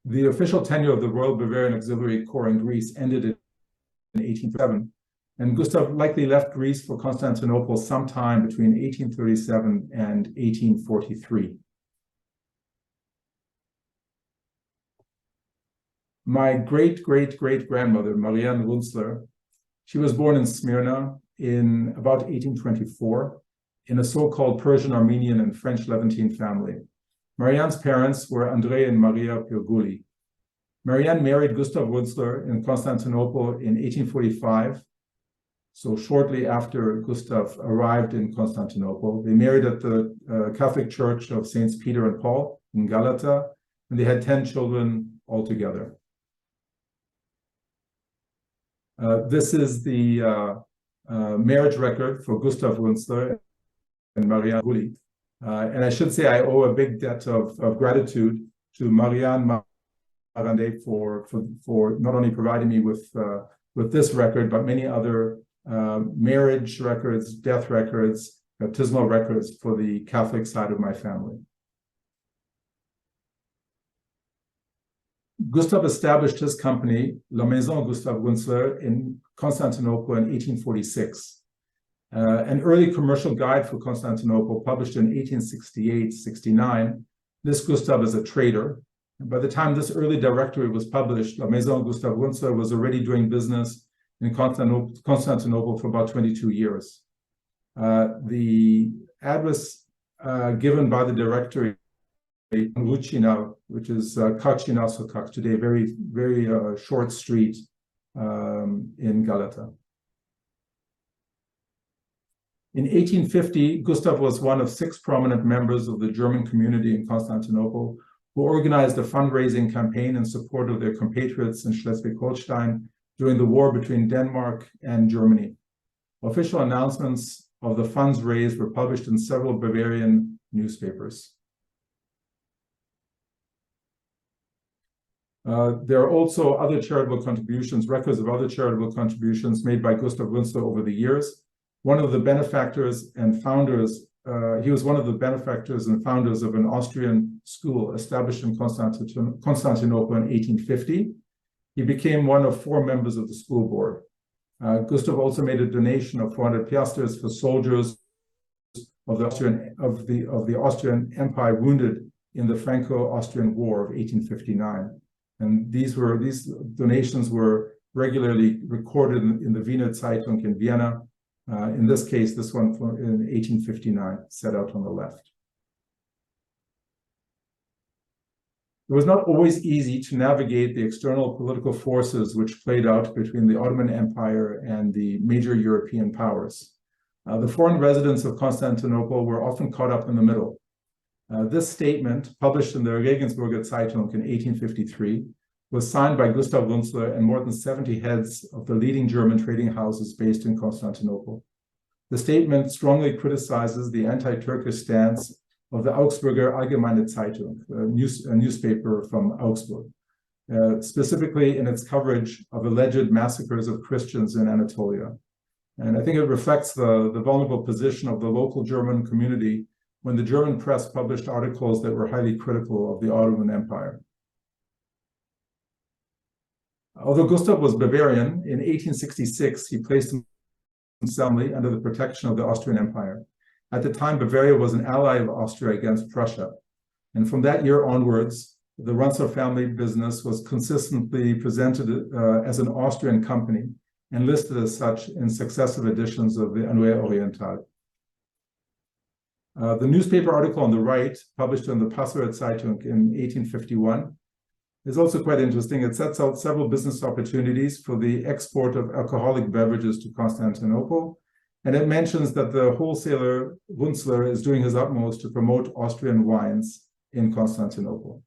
The official tenure of the Royal Bavarian Auxiliary Corps in Greece ended in 1807, and Gustav likely left Greece for Constantinople sometime between 1837 and 1843. My great-great-great-grandmother, Marianne Wunzler, she was born in Smyrna in about 1824 in a so-called Persian, Armenian, and French Levantine family. Marianne's parents were Andrei and Maria Pirguli. Marianne married Gustav Wunzler in Constantinople in 1845, so shortly after Gustav arrived in Constantinople. They married at the Catholic Church of Saints Peter and Paul in Galata, and they had 10 children altogether. This is the marriage record for Gustav Wunzler and Marianne Rulli. And I should say I owe a big debt of gratitude to Marianne Marande for not only providing me with this record, but many other marriage records, death records, baptismal records for the Catholic side of my family. Gustav established his company, La Maison Gustav Wunzler, in Constantinople in 1846. An early commercial guide for Constantinople, published in 1868-69, lists Gustav as a trader. And by the time this early directory was published, La Maison Gustav Wunzler was already doing business in Constantinople for about 22 years. The address given by the directory, Rucina, which is Kachina Sokak, today very, very short street in Galata. In 1850, Gustav was one of 6 prominent members of the German community in Constantinople who organized a fundraising campaign in support of their compatriots in Schleswig-Holstein during the war between Denmark and Germany. Official announcements of the funds raised were published in several Bavarian newspapers. There are also other charitable contributions, records of other charitable contributions made by Gustav Wunzler over the years. One of the benefactors and founders, he was one of the benefactors and founders of an Austrian school established in Constantinople in 1850. He became one of 4 members of the school board. Gustav also made a donation of 400 piasters for soldiers of the Austrian Empire wounded in the Franco-Austrian War of 1859. And these donations were regularly recorded in the Wiener Zeitung in Vienna. In this case, this one in 1859, set out on the left. It was not always easy to navigate the external political forces which played out between the Ottoman Empire and the major European powers. The foreign residents of Constantinople were often caught up in the middle. This statement, published in the Regensburger Zeitung in 1853, was signed by Gustav Wunzler and more than 70 heads of the leading German trading houses based in Constantinople. The statement strongly criticizes the anti-Turkish stance of the Augsburger Allgemeine Zeitung, a newspaper from Augsburg, specifically in its coverage of alleged massacres of Christians in Anatolia. And I think it reflects the vulnerable position of the local German community when the German press published articles that were highly critical of the Ottoman Empire. Although Gustav was Bavarian, in 1866, he placed himself under the protection of the Austrian Empire. At the time, Bavaria was an ally of Austria against Prussia. And from that year onwards, the Wunzler family business was consistently presented as an Austrian company and listed as such in successive editions of the Annuaire Orientale. The newspaper article on the right, published in the Passauer Zeitung in 1851, is also quite interesting. It sets out several business opportunities for the export of alcoholic beverages to Constantinople. And it mentions that the wholesaler Wunzler is doing his utmost to promote Austrian wines in Constantinople.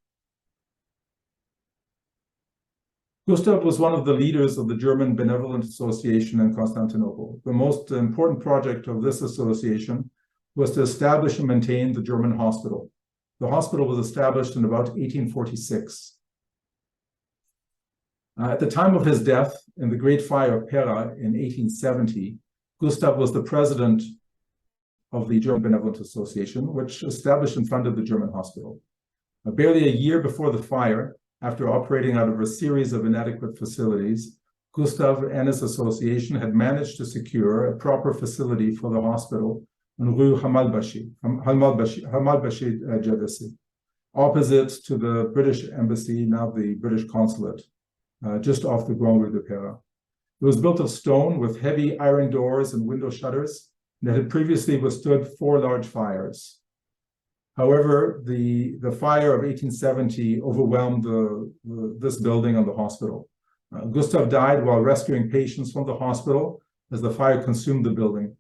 Gustav was one of the leaders of the German Benevolent Association in Constantinople. The most important project of this association was to establish and maintain the German hospital. The hospital was established in about 1846. At the time of his death in the Great Fire of Pera in 1870, Gustav was the president of the German Benevolent Association, which established and funded the German hospital. Barely a year before the fire, after operating out of a series of inadequate facilities, Gustav and his association had managed to secure a proper facility for the hospital on Rue Hamalbashi Jadesi, opposite to the British embassy, now the British consulate, just off the Grand Rue de Pera. It was built of stone with heavy iron doors and window shutters that had previously withstood 4 large fires. However, the fire of 1870 overwhelmed this building and the hospital. Gustav died while rescuing patients from the hospital as the fire consumed the building.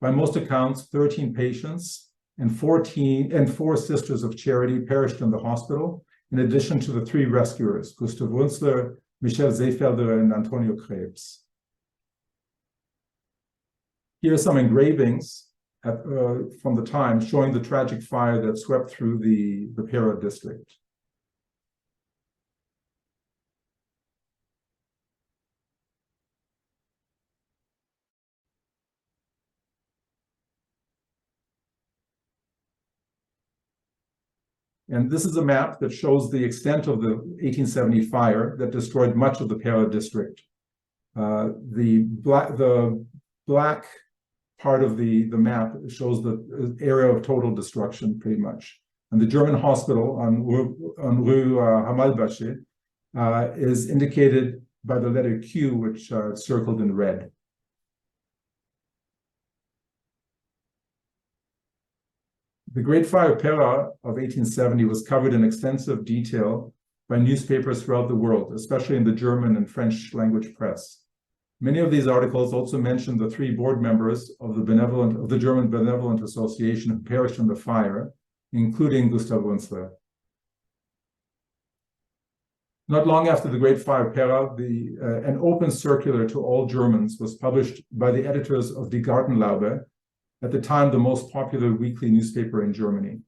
By most accounts, 13 patients and 4 sisters of charity perished in the hospital, in addition to the 3 rescuers, Gustav Wunzler, Michel Seefelder, and Antonio Krebs. Here are some engravings from the time showing the tragic fire that swept through the Pera district. And this is a map that shows the extent of the 1870 fire that destroyed much of the Pera district. The black part of the map shows the area of total destruction, pretty much. And the German hospital on Rue Hamalbashi is indicated by the letter Q, which is circled in red. The Great Fire Pera of 1870 was covered in extensive detail by newspapers throughout the world, especially in the German and French language press. Many of these articles also mention the 3 board members of the German Benevolent Association who perished in the fire, including Gustav Wunzler. Not long after the Great Fire Pera, an open circular to all Germans was published by the editors of Die Gartenlaube, at the time the most popular weekly newspaper in Germany.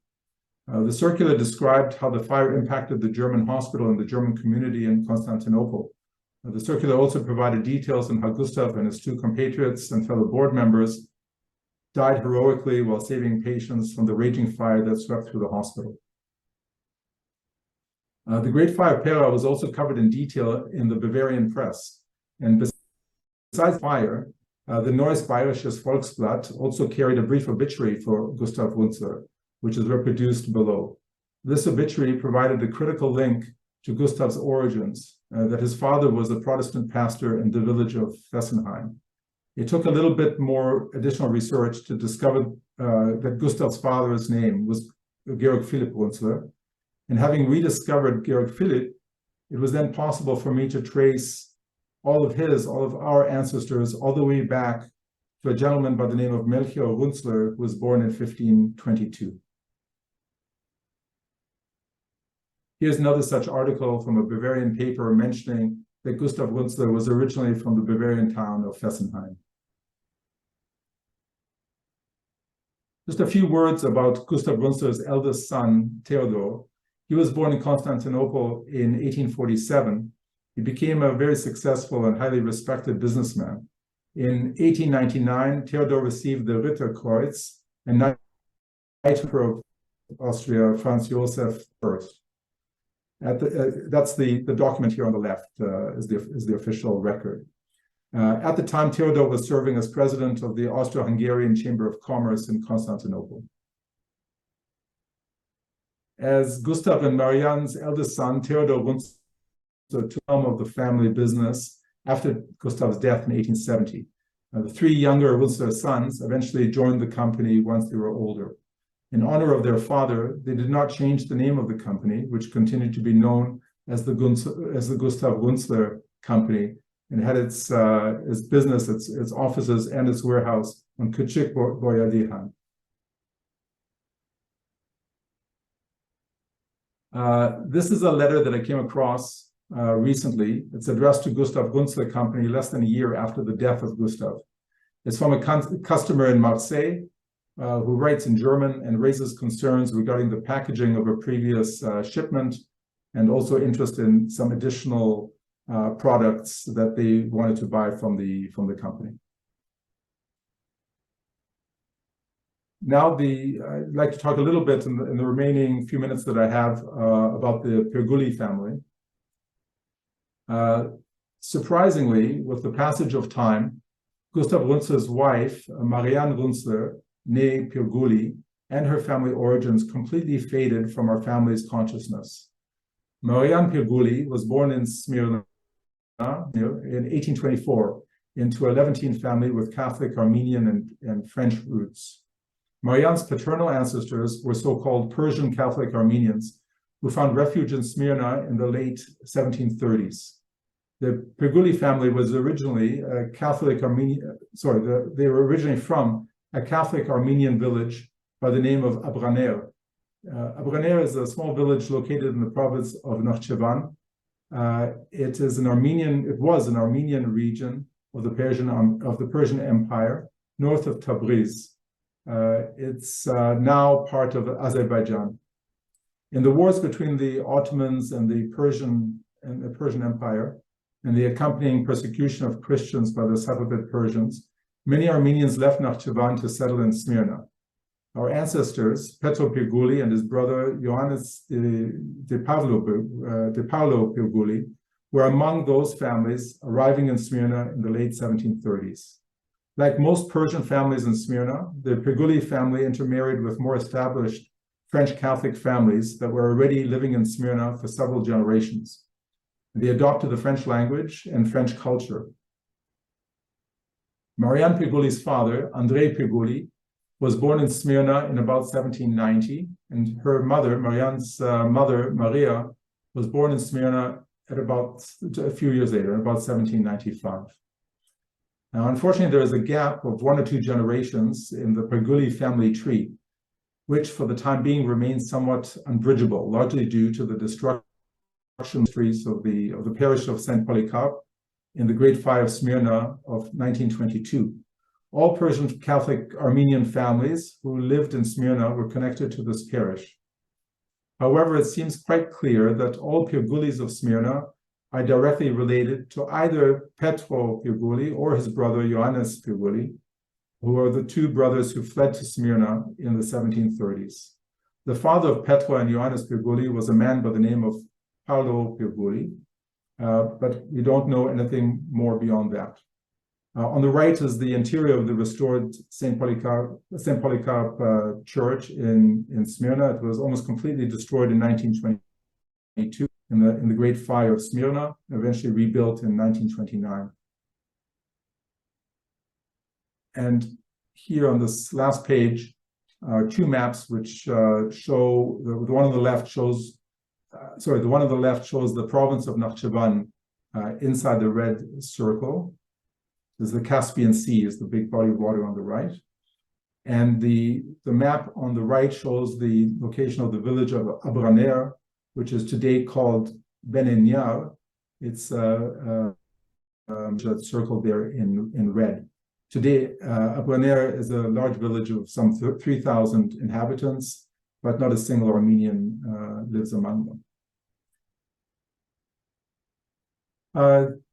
The circular described how the fire impacted the German hospital and the German community in Constantinople. The circular also provided details on how Gustav and his 2 compatriots and fellow board members died heroically while saving patients from the raging fire that swept through the hospital. The Great Fire Pera was also covered in detail in the Bavarian press. And besides fire, the Neues Bayerisches Volksblatt also carried a brief obituary for Gustav Wunzler, which is reproduced below. This obituary provided a critical link to Gustav's origins, that his father was a Protestant pastor in the village of Fessenheim. It took a little bit more additional research to discover that Gustav's father's name was Georg Philipp Wunzler. And having rediscovered Georg Philipp, it was then possible for me to trace all of our ancestors all the way back to a gentleman by the name of Melchior Wunzler, who was born in 1522. Here's another such article from a Bavarian paper mentioning that Gustav Wunzler was originally from the Bavarian town of Fessenheim. Just a few words about Gustav Wunzler's eldest son, Theodor. He was born in Constantinople in 1847. He became a very successful and highly respected businessman. In 1899, Theodor received the Ritterkreuz and Knighthood of Austria, Franz Joseph I. That's the document here on the left, is the official record. At the time, Theodor was serving as president of the Austro-Hungarian Chamber of Commerce in Constantinople. As Gustav and Marianne's eldest son, Theodor Wunzler took helm of the family business after Gustav's death in 1870. The 3 younger Wunzler sons eventually joined the company once they were older. In honor of their father, they did not change the name of the company, which continued to be known as the Gustav Wunzler Company, and had its business, its offices, and its warehouse on Küçük Boyalıhan. This is a letter that I came across recently. It's addressed to Gustav Wunzler Company less than a year after the death of Gustav. It's from a customer in Marseille who writes in German and raises concerns regarding the packaging of a previous shipment, and also interest in some additional products that they wanted to buy from the company. Now, I'd like to talk a little bit in the remaining few minutes that I have about the Perguli family. Surprisingly, with the passage of time, Gustav Wunzler's wife, Marianne Wunzler, née Perguli, and her family origins completely faded from our family's consciousness. Marianne Perguli was born in Smyrna in 1824 into a Levantine family with Catholic, Armenian, and French roots. Marianne's paternal ancestors were so-called Persian Catholic Armenians who found refuge in Smyrna in the late 1730s. The Perguli family was originally a Catholic Armenian, they were originally from a Catholic Armenian village by the name of Abraner. Abraner is a small village located in the province of Nakhchivan. It was an Armenian region of the Persian Empire, north of Tabriz. It's now part of Azerbaijan. In the wars between the Ottomans and the Persian Empire, and the accompanying persecution of Christians by the Safavid Persians, many Armenians left Nakhchivan to settle in Smyrna. Our ancestors, Petro Pirguli and his brother Ioannis de Pavlo Pirguli, were among those families arriving in Smyrna in the late 1730s. Like most Persian families in Smyrna, the Pirguli family intermarried with more established French Catholic families that were already living in Smyrna for several generations. They adopted the French language and French culture. Marianne Pirguli's father, Andrei Pirguli, was born in Smyrna in about 1790, and her mother, Marianne's mother, Maria, was born in Smyrna at about a few years later, in about 1795. Now, unfortunately, there is a gap of 1 or 2 generations in the Pirguli family tree, which for the time being remains somewhat unbridgeable, largely due to the destruction of the parish of St. Polycarp in the Great Fire of Smyrna of 1922. All Persian Catholic Armenian families who lived in Smyrna were connected to this parish. However, it seems quite clear that all Pirgulis of Smyrna are directly related to either Petro Pirguli or his brother Ioannis Pirguli, who are the 2 brothers who fled to Smyrna in the 1730s. The father of Petro and Ioannis Pirguli was a man by the name of Paolo Pirguli, but we don't know anything more beyond that. On the right is the interior of the restored St. Polycarp church in Smyrna. It was almost completely destroyed in 1922 in the Great Fire of Smyrna, eventually rebuilt in 1929. And here on this last page are 2 maps which show, the one on the left shows the province of Nakhchivan inside the red circle. There's the Caspian Sea, is the big body of water on the right. And the map on the right shows the location of the village of Abraner, which is today called Benenyar. It's circled there in red. Today, Abraner is a large village of some 3,000 inhabitants, but not a single Armenian lives among them.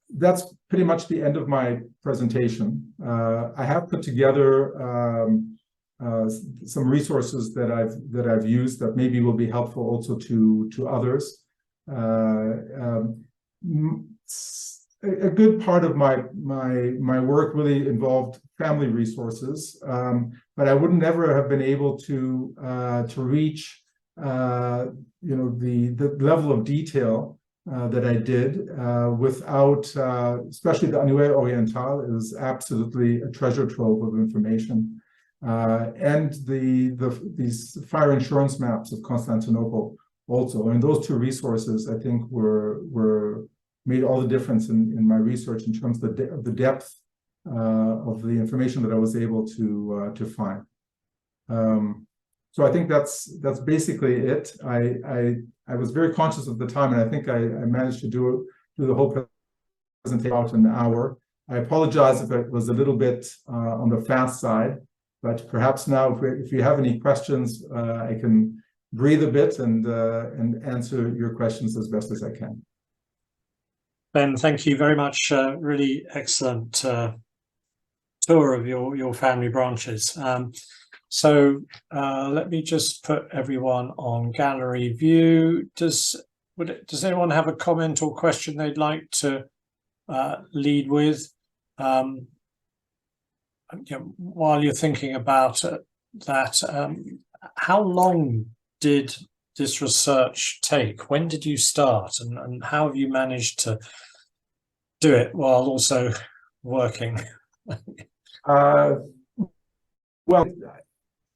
That's pretty much the end of my presentation. I have put together some resources that I've used that maybe will be helpful also to others. A good part of my work really involved family resources, but I would never have been able to reach the level of detail that I did without, especially the Annuaire Orientale is absolutely a treasure trove of information, and these fire insurance maps of Constantinople also. And those 2 resources, I think, were made all the difference in my research in terms of the depth of the information that I was able to find. So I think that's basically it. I was very conscious of the time, and I think I managed to do the whole presentation about an hour. I apologize if it was a little bit on the fast side, but perhaps now, if you have any questions, I can breathe a bit and answer your questions as best as I can. Ben, thank you very much. Really excellent tour of your family branches. So let me just put everyone on gallery view. Does anyone have a comment or question they'd like to lead with? While you're thinking about that, how long did this research take? When did you start, and how have you managed to do it while also working? Well,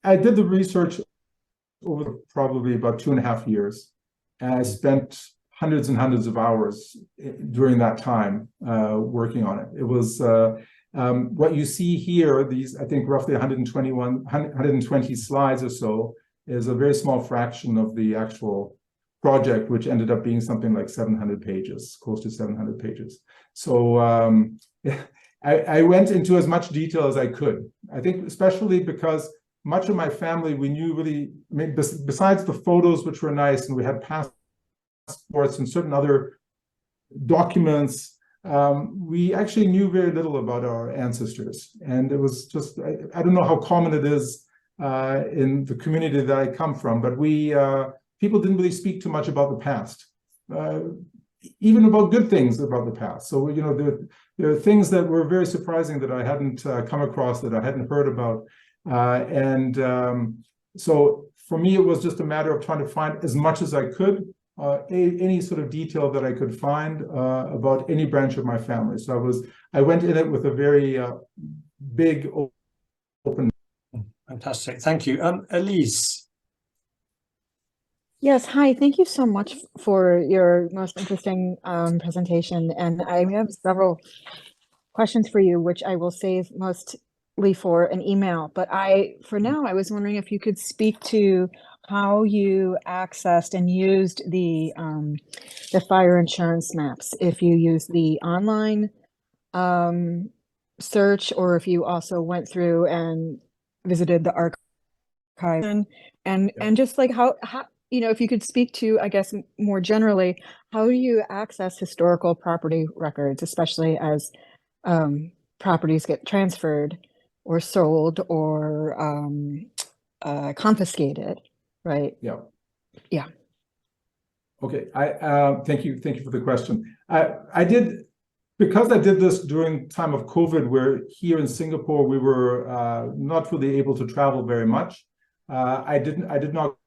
I did the research over probably about 2.5 years, and I spent hundreds and hundreds of hours during that time working on it. It was what you see here, these, I think, roughly 120 slides or so, is a very small fraction of the actual project, which ended up being something like 700 pages, close to 700 pages. So I went into as much detail as I could. I think especially because much of my family, we knew really, I mean, besides the photos, which were nice, and we had passports and certain other documents, we actually knew very little about our ancestors. And it was just, I don't know how common it is in the community that I come from, but people didn't really speak too much about the past, even about good things about the past. So, you know, there are things that were very surprising that I hadn't come across, that I hadn't heard about. So for me, it was just a matter of trying to find as much as I could, any sort of detail that I could find about any branch of my family. So I went in it with a very big open. Fantastic, thank you. Elise. Yes, hi, thank you so much for your most interesting presentation. And I have several questions for you, which I will save mostly for an email. But for now, I was wondering if you could speak to how you accessed and used the fire insurance maps, if you used the online search, or if you also went through and visited the archive, and just like how you know, if you could speak to, I guess, more generally, how do you access historical property records, especially as properties get transferred or sold or confiscated, right? Yeah. Okay. Thank you for the question. Because I did this during time of COVID, where here in Singapore we were not really able to travel very much. I did not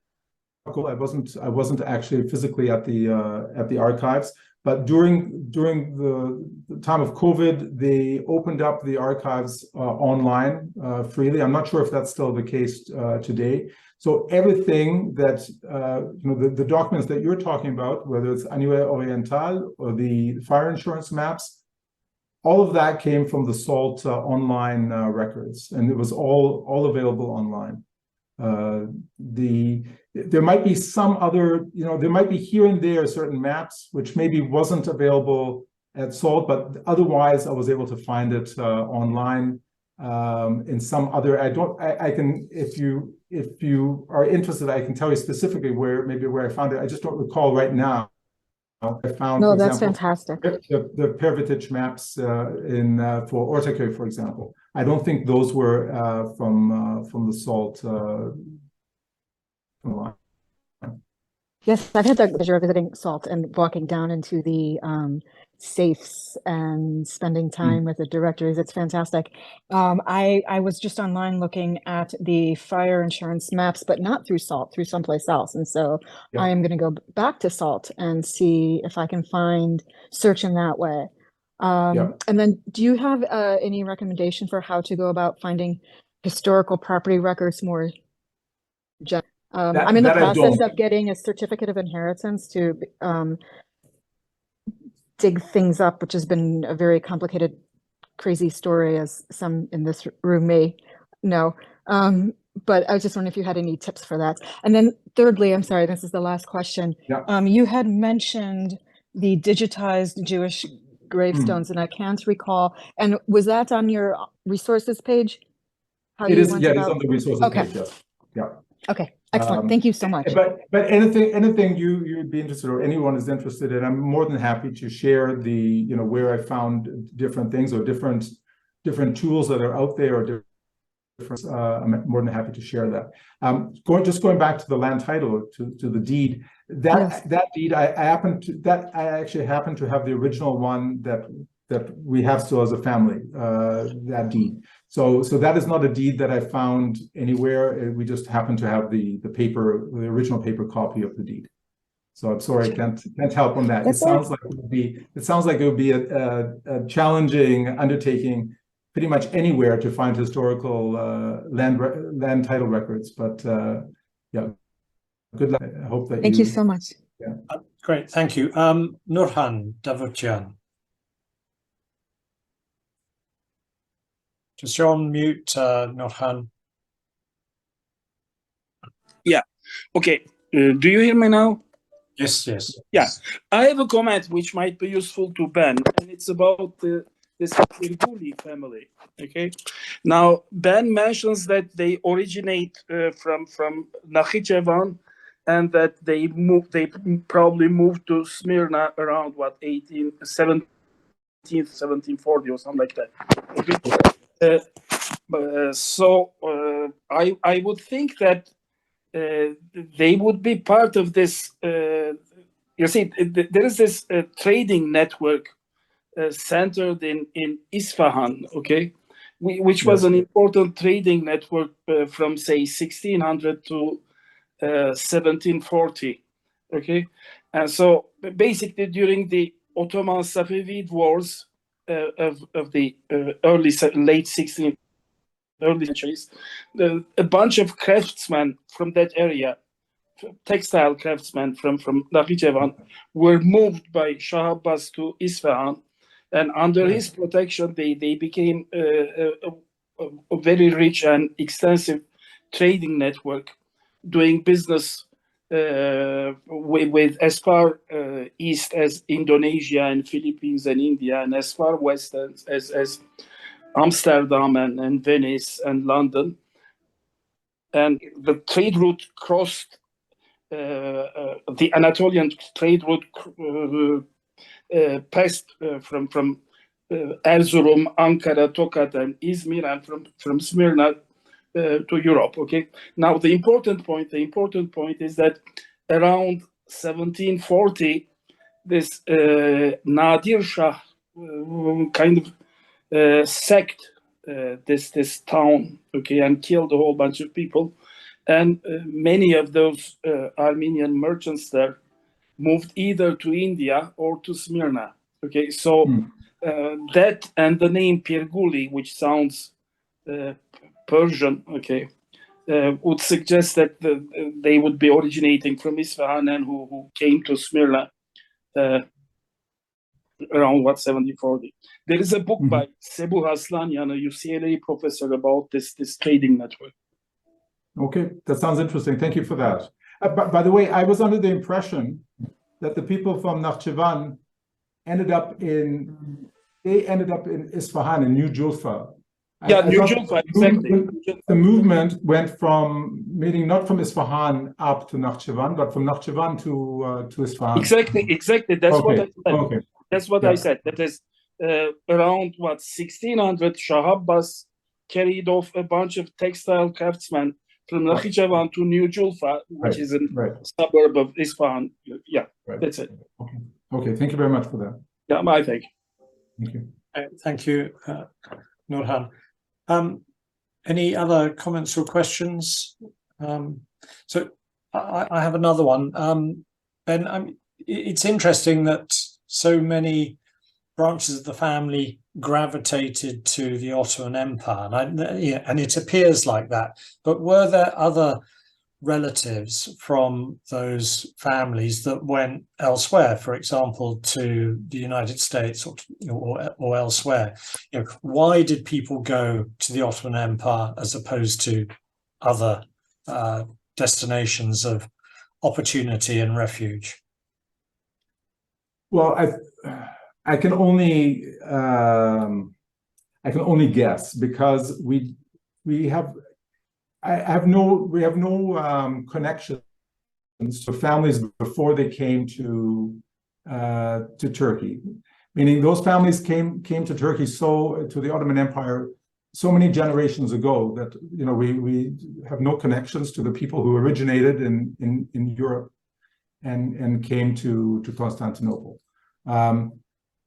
go. I wasn't actually physically at the archives. But during the time of COVID, they opened up the archives online freely. I'm not sure if that's still the case today. So everything that you know, the documents that you're talking about, whether it's Annuaire Orientale or the fire insurance maps, all of that came from the SALT online records, and it was all available online. There might be some other, you know, there might be here and there certain maps which maybe wasn't available at SALT, but otherwise I was able to find it online in some other. I can, if you are interested, I can tell you specifically where I found it. I just don't recall right now. I found, no, for that's example, fantastic. The Pervitage maps for Ortaköy, for example. I don't think those were from the SALT online. Yes, I've had the pleasure of visiting SALT and walking down into the safes and spending time with the directories. It's fantastic. I was just online looking at the fire insurance maps, but not through SALT, through someplace else. And so I am going to go back to SALT and see if I can search in that way. And then do you have any recommendation for how to go about finding historical property records more generally? I'm in the process of getting a certificate of inheritance to dig things up, which has been a very complicated, crazy story, as some in this room may know. But I was just wondering if you had any tips for that. And then thirdly, I'm sorry, this is the last question. You had mentioned the digitized Jewish gravestones, and I can't recall. And was that on your resources page? It is on the resources page, yes. Okay, excellent. Thank you so much. But anything you'd be interested, or anyone is interested in, I'm more than happy to share where I found different things or different tools that are out there, or different. I'm more than happy to share that. Going back to the land title, to the deed. That deed, I actually happen to have the original one that we have still as a family. That deed. So that is not a deed that I found anywhere. We just happen to have the original paper copy of the deed. So I'm sorry, I can't help on that. It sounds like it would be a challenging undertaking, pretty much anywhere, to find historical land title records. But yeah, good luck. I hope that. Thank you so much. Yeah. Great, thank you. Nurhan Davutyan. Just you're on mute, Nurhan. Yeah. Okay. Do you hear me now? Yes. Yeah. I have a comment which might be useful to Ben, and it's about the this Pirguli family. Okay, now Ben mentions that they originate from Nakhichevan, and that they probably moved to Smyrna around 1740 or something like that. Okay, so I would think that they would be part of this. You see, there is this trading network centered in Isfahan, okay, which was an important trading network from say 1600 to 1740, okay, and so basically during the Ottoman Safavid wars of the late 16th, early centuries, a bunch of craftsmen from that area, textile craftsmen from Nakhichevan, were moved by Shah Abbas to Isfahan, and under his protection, they became a very rich and extensive trading network, doing business with as far east as Indonesia and Philippines and India, and as far west as Amsterdam and Venice and London. And the trade route crossed the Anatolian trade route passed from Erzurum, Ankara, Tokat, and Izmir, and from Smyrna to Europe. Okay. Now the important point is that around 1740, this Nadir Shah kind of sacked this town, okay, and killed a whole bunch of people, and many of those Armenian merchants there moved either to India or to Smyrna. Okay, so that and the name Pirguli, which sounds Persian, okay, would suggest that they would be originating from Isfahan and who came to Smyrna around 1740. There is a book by Sebu Haslanyan, a UCLA professor, about this trading network. Okay, that sounds interesting. Thank you for that. By the way, I was under the impression that the people from Nakhchivan ended up in Isfahan, in New Julfa. Yeah, New Julfa, exactly. The movement went from, meaning not from Isfahan up to Nakhchivan, but from Nakhchivan to Isfahan. Exactly. That's what I said. Okay. That's what I said. That is around 1600, Shah Abbas carried off a bunch of textile craftsmen from Nakhichevan to New Julfa, which is a suburb of Isfahan. Yeah, that's it. Okay, thank you very much for that. Yeah, my thank you. Thank you. Thank you, Nurhan. Any other comments or questions? So I have another one. Ben, it's interesting that so many branches of the family gravitated to the Ottoman Empire, and it appears like that. But were there other relatives from those families that went elsewhere, for example, to the United States or elsewhere? Why did people go to the Ottoman Empire as opposed to other destinations of opportunity and refuge? Well, I can only guess, because we have no connections to families before they came to Turkey. Meaning those families came to Turkey, to the Ottoman Empire, so many generations ago that we have no connections to the people who originated in Europe and came to Constantinople.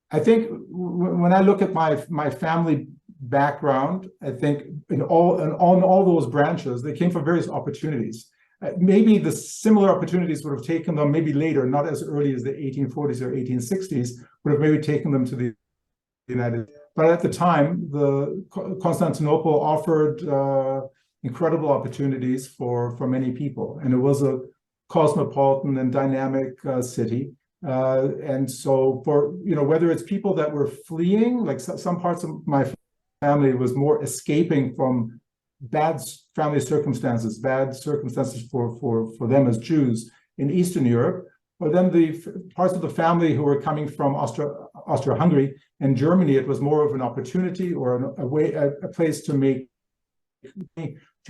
I think when I look at my family background, I think in all those branches, they came for various opportunities. Maybe the similar opportunities would have taken them maybe later, not as early as the 1840s or 1860s, would have maybe taken them to the United States. But at the time, Constantinople offered incredible opportunities for many people, and it was a cosmopolitan and dynamic city. And so for, whether it's people that were fleeing, like some parts of my family was more escaping from bad family circumstances, for them as Jews in Eastern Europe, or then the parts of the family who were coming from Austria-Hungary. In Germany, it was more of an opportunity or a place to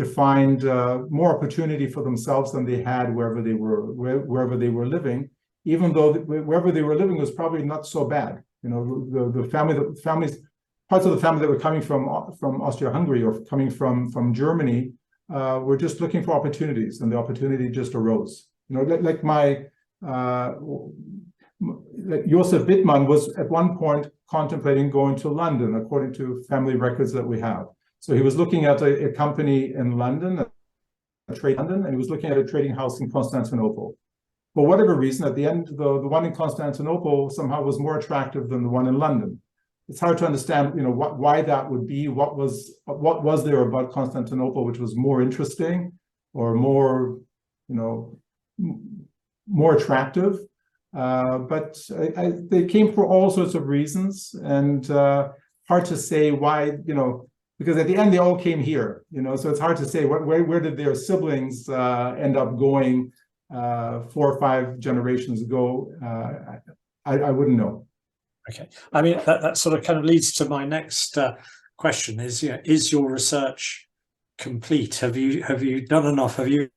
find more opportunity for themselves than they had wherever they were living. Even though wherever they were living was probably not so bad. You know, the families, parts of the family that were coming from Austria-Hungary or coming from Germany were just looking for opportunities, and the opportunity just arose. You know, like Josef Wittmann was at one point contemplating going to London, according to family records that we have. So he was looking at a company in London, and he was looking at a trading house in Constantinople. For whatever reason, at the end, the one in Constantinople somehow was more attractive than the one in London. It's hard to understand, you know, why that would be. What was there about Constantinople which was more interesting or more, you know, more attractive? But they came for all sorts of reasons, and hard to say why, you know, because at the end they all came here, you know, so it's hard to say where did their siblings end up going 4 or 5 generations ago. I wouldn't know. Okay, I mean that sort of kind of leads to my next question: is, you know, is your research complete? Have you done enough? Have you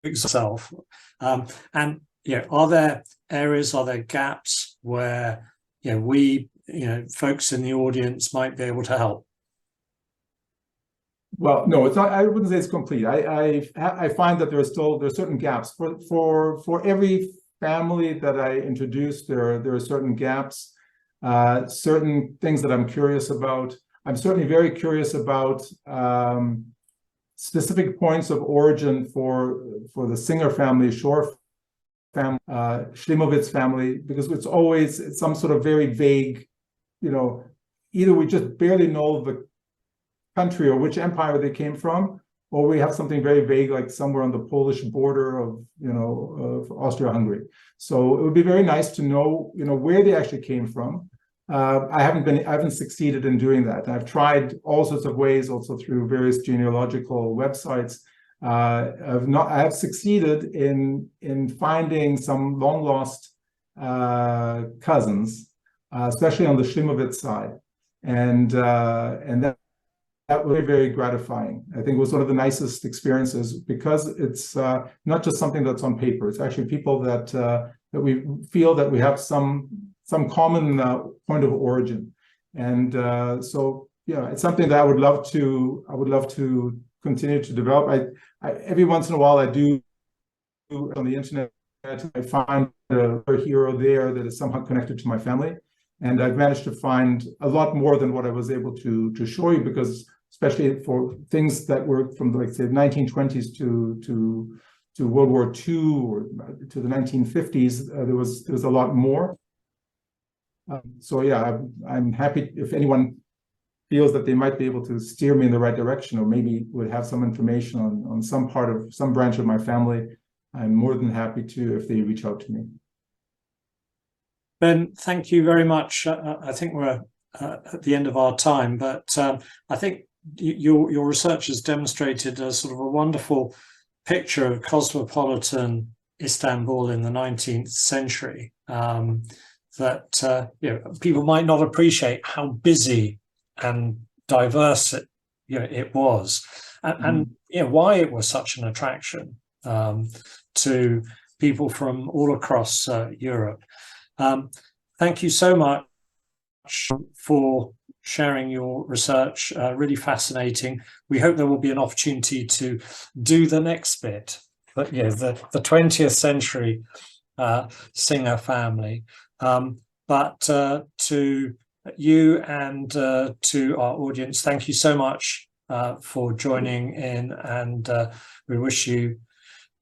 yourself? And you know, are there areas, are there gaps where, you know, we, you know, folks in the audience might be able to help? Well, no, it's not. I wouldn't say it's complete. I find that there's certain gaps for every family that I introduce. There are certain gaps, certain things that I'm curious about. I'm certainly very curious about specific points of origin for the Singer family, Shore family, Schlimovitz family, because it's some sort of very vague, you know, either we just barely know the country or which empire they came from, or we have something very vague, like somewhere on the Polish border of, you know, of Austria-Hungary. So it would be very nice to know, you know, where they actually came from. I haven't succeeded in doing that. I've tried all sorts of ways, also through various genealogical websites. I have succeeded in finding some long lost cousins, especially on the Schlimovitz side, and that was very, very gratifying. I think it was one of the nicest experiences, because it's not just something that's on paper. It's actually people that we feel that we have some common point of origin, and so yeah, it's something that I would love to continue to develop. I every once in a while I do on the internet. I find a hero there that is somehow connected to my family, and I've managed to find a lot more than what I was able to show you, because especially for things that were from, like, say, 1920s to World War II or to the 1950s, there was a lot more. So yeah, I'm happy if anyone feels that they might be able to steer me in the right direction, or maybe would have some information on some branch of my family. I'm more than happy to, if they reach out to me. Ben, thank you very much. I think we're at the end of our time, but I think your research has demonstrated a sort of a wonderful picture of cosmopolitan Istanbul in the 19th century. That you know, people might not appreciate how busy and diverse it was, and you know, why it was such an attraction to people from all across Europe. Thank you so much for sharing your research. Really fascinating. We hope there will be an opportunity to do the next bit, but yeah, the 20th century Singer family. But to you and to our audience, thank you so much for joining in, and we wish you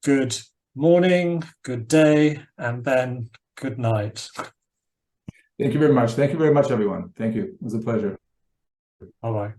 good morning, good day, and Ben, good night. Thank you very much. Thank you very much, everyone. Thank you. It was a pleasure. Bye-bye.